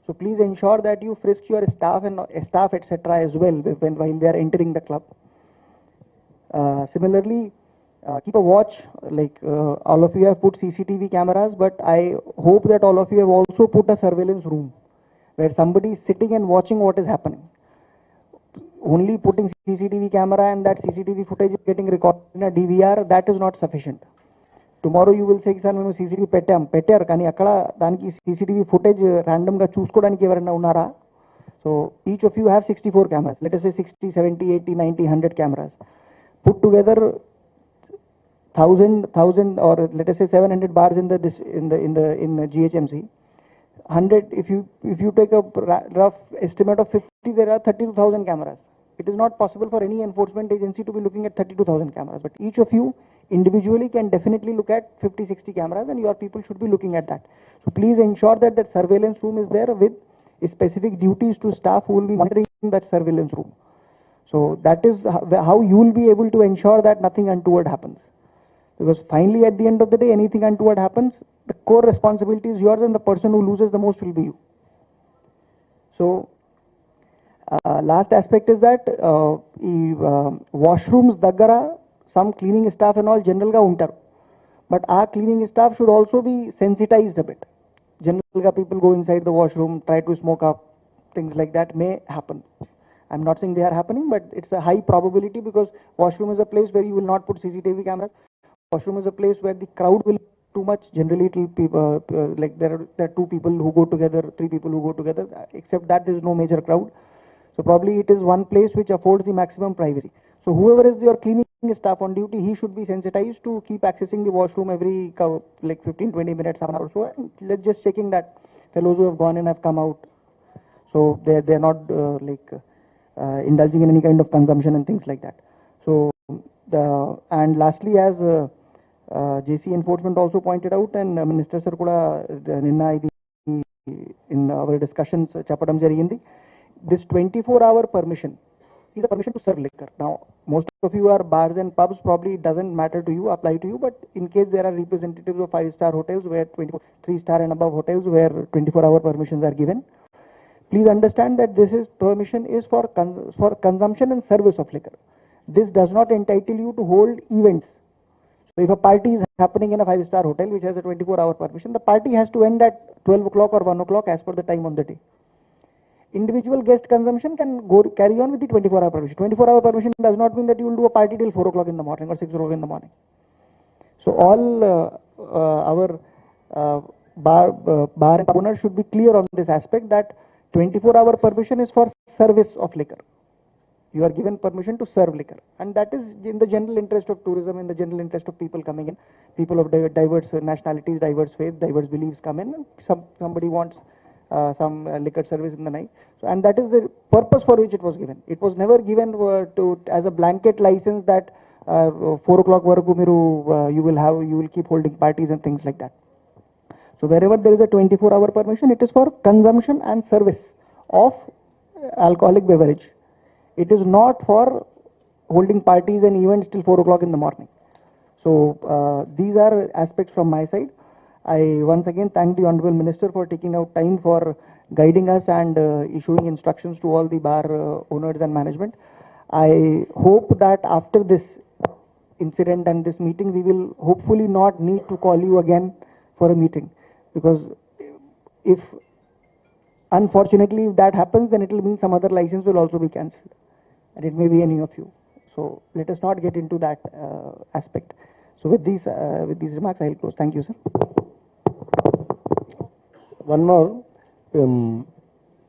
So please ensure that you frisk your staff and staff etc. as well while they are entering the club. Similarly, keep a watch. Like all of you have put CCTV cameras, but I hope that all of you have also put a surveillance room where somebody is sitting and watching what is happening. Only putting CCTV camera and that CCTV footage is getting recorded in a DVR, that is not sufficient. Tomorrow you will say, sir, మేము CCTV పెట్టారు కానీ అక్కడ దానికి CCTV footage randomగా చూసుకోవడానికి ఎవరైనా ఉన్నారా? So each of you have 64 cameras. Let us say 60, 70, 80, 90, 100 cameras. Put together 1,000 or let us say 700 bars in the GHMC. 100, if you take a rough estimate of 50, there are 32,000 cameras. It is not possible for any enforcement agency to be looking at 32,000 cameras, but each of you individually can definitely look at 50, 60 cameras, and your people should be looking at that. So please ensure that that surveillance room is there with specific duties to staff who will be monitoring that surveillance room. So that is how you will be able to ensure that nothing untoward happens. Because finally, at the end of the day, anything untoward happens, the core responsibility is yours, and the person who loses the most will be you. So last aspect is that washrooms daggara some cleaning staff and all general ga untaru, but our cleaning staff should also be sensitized a bit. General ga people go inside the washroom, try to smoke up, things like that may happen. I'm not saying they are happening, but it's a high probability because washroom is a place where you will not put CCTV cameras. Washroom is a place where the crowd will too much. Generally, it will be like there are two people who go together, three people who go together. Except that there is no major crowd. So probably it is one place which affords the maximum privacy. So whoever is your cleaning staff on duty, he should be sensitized to keep accessing the washroom every like 15-20 minutes, an hour or so. And let's just checking that fellows who have gone in have come out. So they're not indulging in any kind of consumption and things like that. So and lastly, as JC enforcement also pointed out, and Minister Sir kuda ninna idi in our discussions chappadam jarigindi, this 24-hour permission is a permission to serve liquor. Now most of you are bars and pubs, probably it doesn't matter to you, apply to you, but in case there are representatives of 5-star hotels where 3-star and above hotels where 24-hour permissions are given, please understand that this is permission is for consumption and service of liquor. This does not entitle you to hold events. So if a party is happening in a 5-star hotel which has a 24-hour permission, the party has to end at 12 o'clock or 1 o'clock as per the time on the day. Individual guest consumption can carry on with the 24-hour permission. 24-hour permission does not mean that you will do a party till 4 o'clock in the morning or 6 o'clock in the morning. So all our bar and owners should be clear on this aspect that 24-hour permission is for service of liquor. You are given permission to serve liquor, and that is in the general interest of tourism, in the general interest of people coming in. People of diverse nationalities, diverse faiths, diverse beliefs come in, and somebody wants some liquor service in the night. So, and that is the purpose for which it was given. It was never given as a blanket license that 4 o'clock varaku you will keep holding parties and things like that. So wherever there is a 24-hour permission, it is for consumption and service of alcoholic beverage. It is not for holding parties and events till 4 o'clock in the morning. So these are aspects from my side. I once again thank the Honorable Minister for taking out time for guiding us and issuing instructions to all the bar owners and management. I hope that after this incident and this meeting, we will hopefully not need to call you again for a meeting. Because if unfortunately if that happens, then it will mean some other license will also be cancelled, and it may be any of you. So let us not get into that aspect. So with these remarks, I will close. Thank you, sir. One more,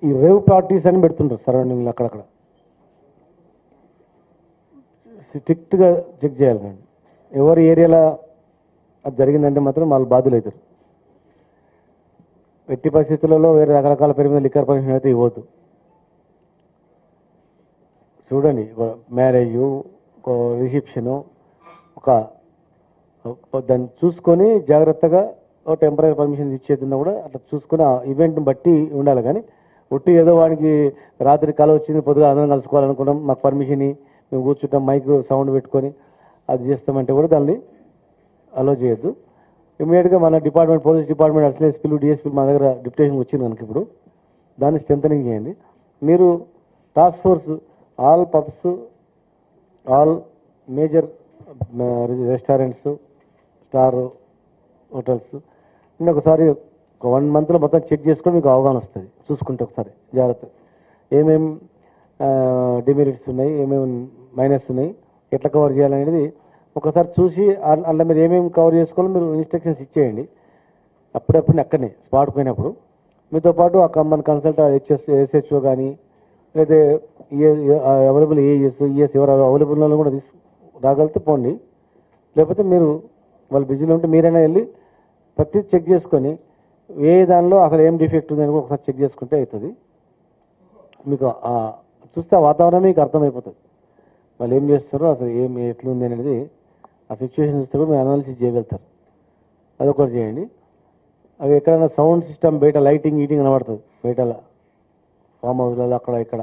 ఈ రేవ్ పార్టీస్ అని పెడుతుంటారు సరౌండింగ్లో అక్కడక్కడ. స్ట్రిక్ట్గా చెక్ చేయాలి అండి. ఎవరి ఏరియాలో అది జరిగిందంటే మాత్రం వాళ్ళు బాధ్యులు అవుతారు. ఎట్టి పరిస్థితులలో వేరే రకరకాల పేరు మీద లిక్కర్ పర్మిషన్ అయితే ఇవ్వద్దు. చూడండి, మ్యారేజ్, ఒక రిసెప్షను, ఒక దాన్ని చూసుకొని జాగ్రత్తగా టెంపరీ పర్మిషన్ ఇచ్చేతున్నా కూడా అట్లా చూసుకుని ఆ ఈవెంట్ని బట్టి ఉండాలి. కానీ ఒట్టి ఏదో వాడికి రాత్రి కళ వచ్చింది, పొద్దుగా అందరం కలుసుకోవాలనుకున్నాం, మాకు పర్మిషన్ మేము కూర్చుంటాం, మైక్ సౌండ్ పెట్టుకొని అది చేస్తామంటే కూడా దాన్ని అలో చేయొద్దు. ఇమీడియట్గా మన డిపార్ట్మెంట్, పోలీస్ డిపార్ట్మెంట్, అసలు ఎస్పీలు, డిఎస్పీలు మన దగ్గర డిప్యుటేషన్ వచ్చింది కనుక ఇప్పుడు దాన్ని స్ట్రెంథనింగ్ చేయండి. మీరు task force all pubs, all major restaurants, star hotels ఒకసారి ఒక 1 monthలో మొత్తం చెక్ చేసుకొని మీకు అవగాహన వస్తుంది. చూసుకుంటే ఒకసారి జాగ్రత్త ఏమేమి డిమెరిట్స్ ఉన్నాయి, ఏమేమి మైనస్ ఉన్నాయి, ఎట్లా కవర్ చేయాలనేది ఒకసారి చూసి అందులో మీరు ఏమేమి కవర్ చేసుకోవాలో మీరు ఇన్స్ట్రక్షన్స్ ఇచ్చేయండి. అప్పుడప్పుడు అక్కడనే స్పాట్ పోయినప్పుడు మీతో పాటు మన కన్సల్ట్ ఎస్హెచ్ఓ కానీ లేదా అవైలబుల్ ఈఎస్ ఎవరు అవైలబుల్ కూడా రాగలిగితే పోండి. లేకపోతే మీరు వాళ్ళు బిజీలో ఉంటే మీరైనా వెళ్ళి ప్రతి చెక్ చేసుకొని ఏ దానిలో అసలు ఏం డిఫెక్ట్ ఉందని కూడా ఒకసారి చెక్ చేసుకుంటే అవుతుంది. మీకు చూస్తే ఆ వాతావరణం మీకు అర్థమైపోతుంది. వాళ్ళు ఏం చేస్తారో అసలు ఎట్లుంది అనేది ఆ సిచ్యువేషన్ చూస్తే కూడా మీరు అనాలిసిస్ చేయగలుగుతారు. అదొకటి చేయండి. అవి ఎక్కడైనా సౌండ్ సిస్టమ్ బయట లైటింగ్ కనబడుతుంది, బయట ఫామ్ హౌస్లలో అక్కడ ఇక్కడ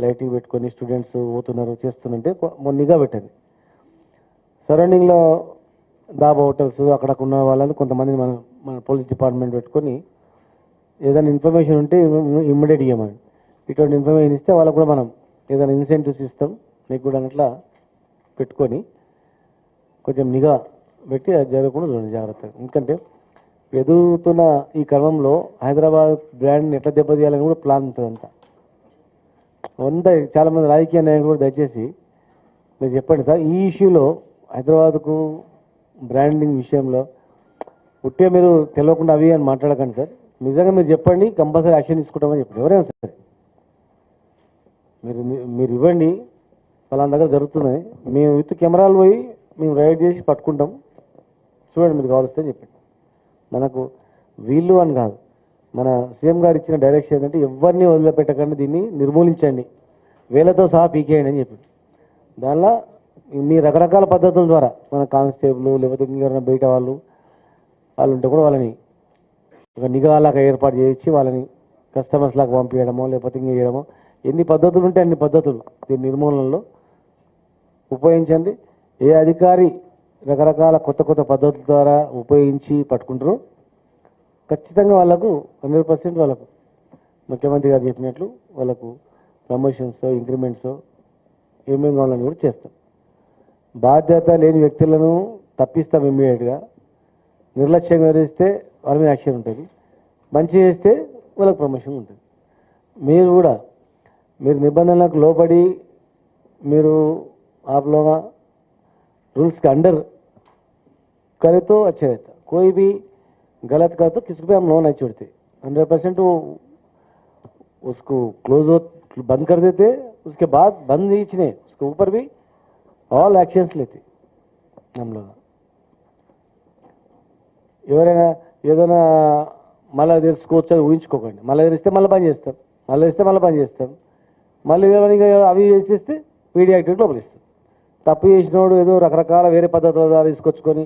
లైటింగ్ పెట్టుకొని స్టూడెంట్స్ పోతున్నారు చేస్తుందంటే నిఘా పెట్టండి. సరౌండింగ్లో దాబా హోటల్స్ అక్కడ ఉన్న వాళ్ళని కొంతమంది మన పోలీస్ డిపార్ట్మెంట్ పెట్టుకొని ఏదైనా ఇన్ఫర్మేషన్ ఉంటే ఇమ్మీడియట్ ఇవ్వమండి. ఇటువంటి ఇన్ఫర్మేషన్ ఇస్తే వాళ్ళకు కూడా మనం ఏదైనా ఇన్సెంటివ్స్ ఇస్తాం మీకు కూడా అట్లా పెట్టుకొని కొంచెం నిఘా పెట్టి అది జరగకుండా చూడండి జాగ్రత్తగా. ఎందుకంటే ఎదుగుతున్న ఈ క్రమంలో హైదరాబాద్ బ్రాండ్ని ఎట్లా దెబ్బతీయాలని కూడా ప్లాన్ ఉంటుంది అంతా. చాలామంది రాజకీయ నాయకులు కూడా దయచేసి మీరు చెప్పండి సార్, ఈ ఇష్యూలో హైదరాబాద్కు బ్రాండింగ్ విషయంలో పుట్టే మీరు తెలియకుండా అవి అని మాట్లాడకండి సార్. నిజంగా మీరు చెప్పండి, కంపల్సరీ యాక్షన్ తీసుకుంటామని చెప్పండి. ఎవరైనా సరే మీరు ఇవ్వండి, వాళ్ళ దగ్గర జరుగుతున్నాయి, మేము విత్ కెమెరాలు పోయి మేము రైడ్ చేసి పట్టుకుంటాం, చూడండి మీరు కావాల్స్తే చెప్పండి. మనకు వీళ్ళు అని కాదు, మన సీఎం గారు ఇచ్చిన డైరెక్షన్ ఏంటంటే ఎవరిని వదిలిపెట్టకండి, దీన్ని నిర్మూలించండి, వేలతో సహా పీకేయండి అని చెప్పి. దానిలో మీ రకరకాల పద్ధతుల ద్వారా మన కానిస్టేబుల్ లేకపోతే ఇంకెవరైనా బయట వాళ్ళు ఉంటే కూడా వాళ్ళని ఒక నిఘాలాగా ఏర్పాటు చేయించి వాళ్ళని కస్టమర్స్ లాగా పంపించడమో లేకపోతే ఇంక చేయడమో, ఎన్ని పద్ధతులు ఉంటే అన్ని పద్ధతులు దీని నిర్మూలనలో ఉపయోగించండి. ఏ అధికారి రకరకాల కొత్త కొత్త పద్ధతుల ద్వారా ఉపయోగించి పట్టుకుంటారో ఖచ్చితంగా వాళ్ళకు 100% వాళ్ళకు ముఖ్యమంత్రి గారు చెప్పినట్లు వాళ్ళకు ప్రమోషన్స్ ఇంక్రిమెంట్స్ ఏమేమి కావాలని కూడా చేస్తాం. బాధ్యత లేని వ్యక్తులను తప్పిస్తాం ఇమ్మీడియట్గా. నిర్లక్ష్యం వివరిస్తే వాళ్ళ మీద యాక్షన్ ఉంటుంది, మంచి చేస్తే వాళ్ళకి ప్రమోషన్ ఉంటుంది. మీరు కూడా మీరు నిబంధనలకు లోబడి మీరు आप लोग रूल्स के अंडर करे तो अच्छा रहता. कोई भी गलत करे तो किसी पे हम लो नहीं छोड़ते. 100% वो उसको क्लोज बंद कर देते, उसके बाद बंद नहीं छीने उसके ऊपर भी ऑल एक्शंस लेते हम लोग. ఎవరైనా ఏదైనా మళ్ళీ తెలుసుకోవచ్చు అది ఊహించుకోకండి. మళ్ళీ తెలిస్తే మళ్ళీ పని చేస్తాం, మళ్ళీ ఇస్తే మళ్ళీ పని చేస్తాం, మళ్ళీ ఏమైనా అవి చేసేస్తే పీడీ యాక్టివిటీ లోపల ఇస్తాం. తప్పు చేసినోడు ఏదో రకరకాల వేరే పద్ధతుల ద్వారా తీసుకొచ్చుకొని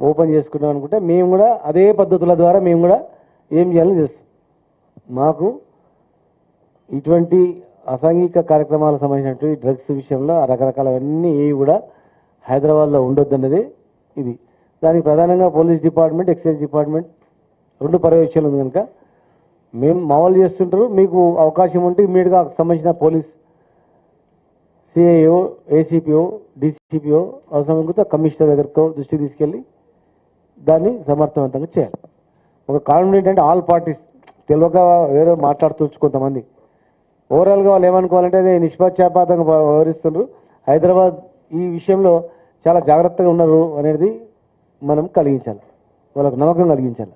ఓపెన్ చేసుకుంటాం అనుకుంటే మేము కూడా అదే పద్ధతుల ద్వారా మేము కూడా ఏం చేయాలని చేస్తాం. మాకు ఇటువంటి అసాంఘిక కార్యక్రమాలకు సంబంధించినట్టు డ్రగ్స్ విషయంలో రకరకాలవన్నీ ఏవి కూడా హైదరాబాద్లో ఉండొద్దన్నది ఇది. దానికి ప్రధానంగా పోలీస్ డిపార్ట్మెంట్ ఎక్సైజ్ డిపార్ట్మెంట్ రెండు పర్యవేక్షణలు ఉంది కనుక మేము మామూలు చేస్తుంటారు. మీకు అవకాశం ఉంటే ఇమ్మీడియట్గా సంబంధించిన పోలీస్ సిఐఓ ఏసీపీఓ డీసీపీఓ అవసరం అనుకుంటే కమిషనర్ దగ్గరకు దృష్టికి తీసుకెళ్ళి దాన్ని సమర్థవంతంగా చేయాలి. ఒక కాన్ఫిడెంట్ ఏంటంటే ఆల్ పార్టీస్ తెలియక వేరే మాట్లాడుతూ కొంతమంది ఓవరాల్గా వాళ్ళు ఏమనుకోవాలంటే అదే నిష్పక్షపాతంగా వ్యవహరిస్తున్నారు, హైదరాబాద్ ఈ విషయంలో చాలా జాగ్రత్తగా ఉన్నారు అనేది మనం కలిగించాలి, వాళ్ళకు నమ్మకం కలిగించాలి.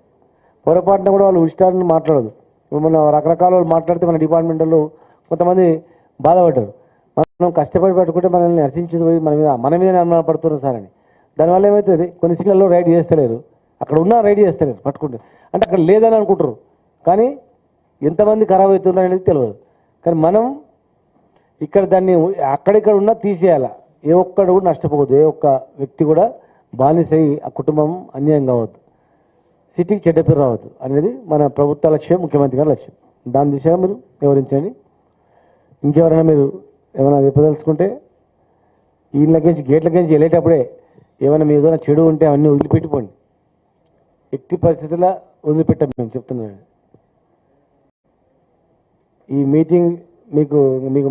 పొరపాటున కూడా వాళ్ళు ఇష్టాన్ని మాట్లాడదు. మన రకరకాల వాళ్ళు మాట్లాడితే మన డిపార్ట్మెంట్లో కొంతమంది బాధపడ్డారు, మనం కష్టపడి పట్టుకుంటే మనల్ని నర్సించేది పోయి మన మీద అనుమాన పడుతున్నారు సార్ అని. దానివల్ల ఏమవుతుంది, కొన్ని సిగ్నల్లో రైడ్ చేస్తలేరు, అక్కడ ఉన్నా రైడ్ చేస్తలేరు పట్టుకుంటే, అంటే అక్కడ లేదని అనుకుంటారు కానీ ఎంతమంది ఖరాబ్ అవుతున్నారు అనేది తెలియదు. కానీ మనం ఇక్కడ దాన్ని అక్కడిక్కడ ఉన్నా తీసేయాలా, ఏ ఒక్కడు కూడా నష్టపోవద్దు, ఏ ఒక్క వ్యక్తి కూడా బానిసై ఆ కుటుంబం అన్యాయం కావద్దు, సిటీకి చెడ్డ పేరు రావద్దు అనేది మన ప్రభుత్వ లక్ష్యం, ముఖ్యమంత్రి గారి లక్ష్యం. దాని దిశగా మీరు వివరించండి. ఇంకెవరైనా మీరు ఏమైనా చెప్పదలుచుకుంటే వీళ్ళకించి గేట్లకించి వెళ్ళేటప్పుడే ఏమైనా మీ ఏదైనా చెడు ఉంటే అవన్నీ వదిలిపెట్టిపోండి. ఎట్టి పరిస్థితుల్లో వదిలిపెట్టాం మేము చెప్తున్నాను. ఈ మీటింగ్ మీకు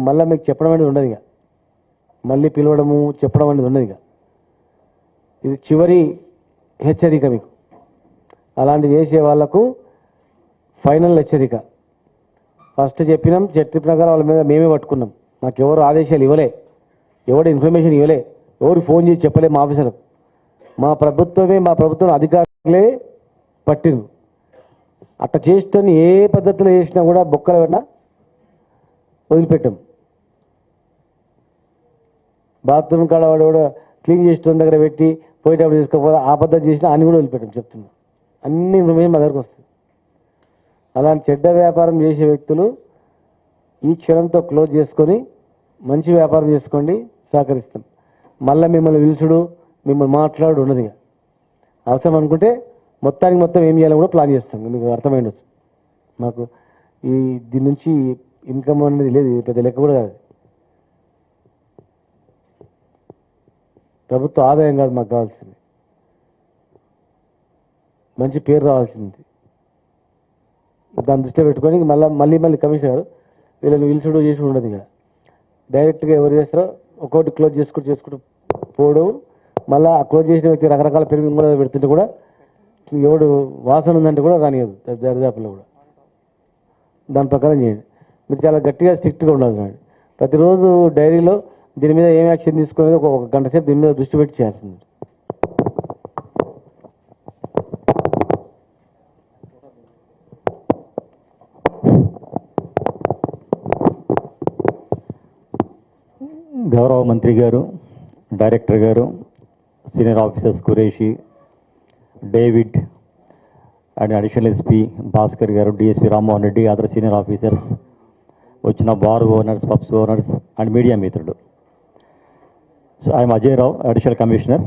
మళ్ళీ మీకు చెప్పడం అనేది ఉండదు, ఇక మళ్ళీ పిలవడము చెప్పడం అనేది ఉండదు. ఇక ఇది చివరి హెచ్చరిక మీకు. అలాంటి చేసే వాళ్లకు ఫైనల్ హెచ్చరిక. ఫస్ట్ చెప్పినాం, చట్ట ప్రకారం వాళ్ళ మీద మేమే పట్టుకున్నాం. నాకు ఎవరు ఆదేశాలు ఇవ్వలే, ఎవరు ఇన్ఫర్మేషన్ ఇవ్వలే, ఎవరు ఫోన్ చేసి చెప్పలే మా ఆఫీసర్. మా ప్రభుత్వం అధికారులే పట్టింది. అట్లా చేస్తూనే ఏ పద్ధతిలో చేసినా కూడా బొక్కలు పెట్టినా వదిలిపెట్టాం. బాత్రూమ్ కాడ వాడు కూడా క్లీన్ చేసిన దగ్గర పెట్టి పోయేటప్పుడు తీసుకోకపోతే ఆ పద్ధతి చేసినా అన్ని కూడా వదిలిపెట్టాం. చెప్తున్నాం, అన్ని ఇన్ఫర్మేషన్ మా దగ్గరకు వస్తుంది. అలాంటి చెడ్డ వ్యాపారం చేసే వ్యక్తులు ఈ క్షణంతో క్లోజ్ చేసుకొని మంచి వ్యాపారం చేసుకోండి, సహకరిస్తాం. మళ్ళీ మిమ్మల్ని పిలుచుడు మిమ్మల్ని మాట్లాడు ఉన్నది. అవసరం అనుకుంటే మొత్తానికి మొత్తం ఏం చేయాలో కూడా ప్లాన్ చేస్తాం. మీకు అర్థమైండొచ్చు. మాకు దీని నుంచి ఇన్కమ్ అనేది లేదు, పెద్ద లెక్క కూడా కాదు. ప్రభుత్వ ఆదాయం కాదు మాకు కావాల్సింది, మంచి పేరు రావాల్సింది. దాన్ని దృష్టిలో పెట్టుకొని మళ్ళీ కమిషనర్ వీళ్ళని పిలుచుడు చేసి ఉండదు. ఇక డైరెక్ట్గా ఎవరు చేస్తారో ఒక్కొక్కటి క్లోజ్ చేసుకుంటూ పోవడం. మళ్ళీ ఆ క్లోజ్ చేసిన వ్యక్తి రకరకాల పెరుగు కూడా పెడుతుంటే కూడా ఎవడు వాసన ఉందంటే కూడా రానియదు దరిదాపుల్లో కూడా. దాని ప్రకారం చేయండి. మీరు చాలా గట్టిగా స్ట్రిక్ట్గా ఉండాలి చూడండి. ప్రతిరోజు డైరీలో దీని మీద ఏం యాక్షన్ తీసుకునేది ఒక గంట సేపు దీని మీద దృష్టి పెట్టి చేయాల్సింది. గౌరవ మంత్రి గారు, డైరెక్టర్ గారు, senior officers Qureshi, David and additional SP Bhaskar గారు, DSP Rammohan Reddy, other senior officers, వచ్చిన bar owners, pubs owners and media మిత్రులు. So I'm Ajay Rao, additional commissioner.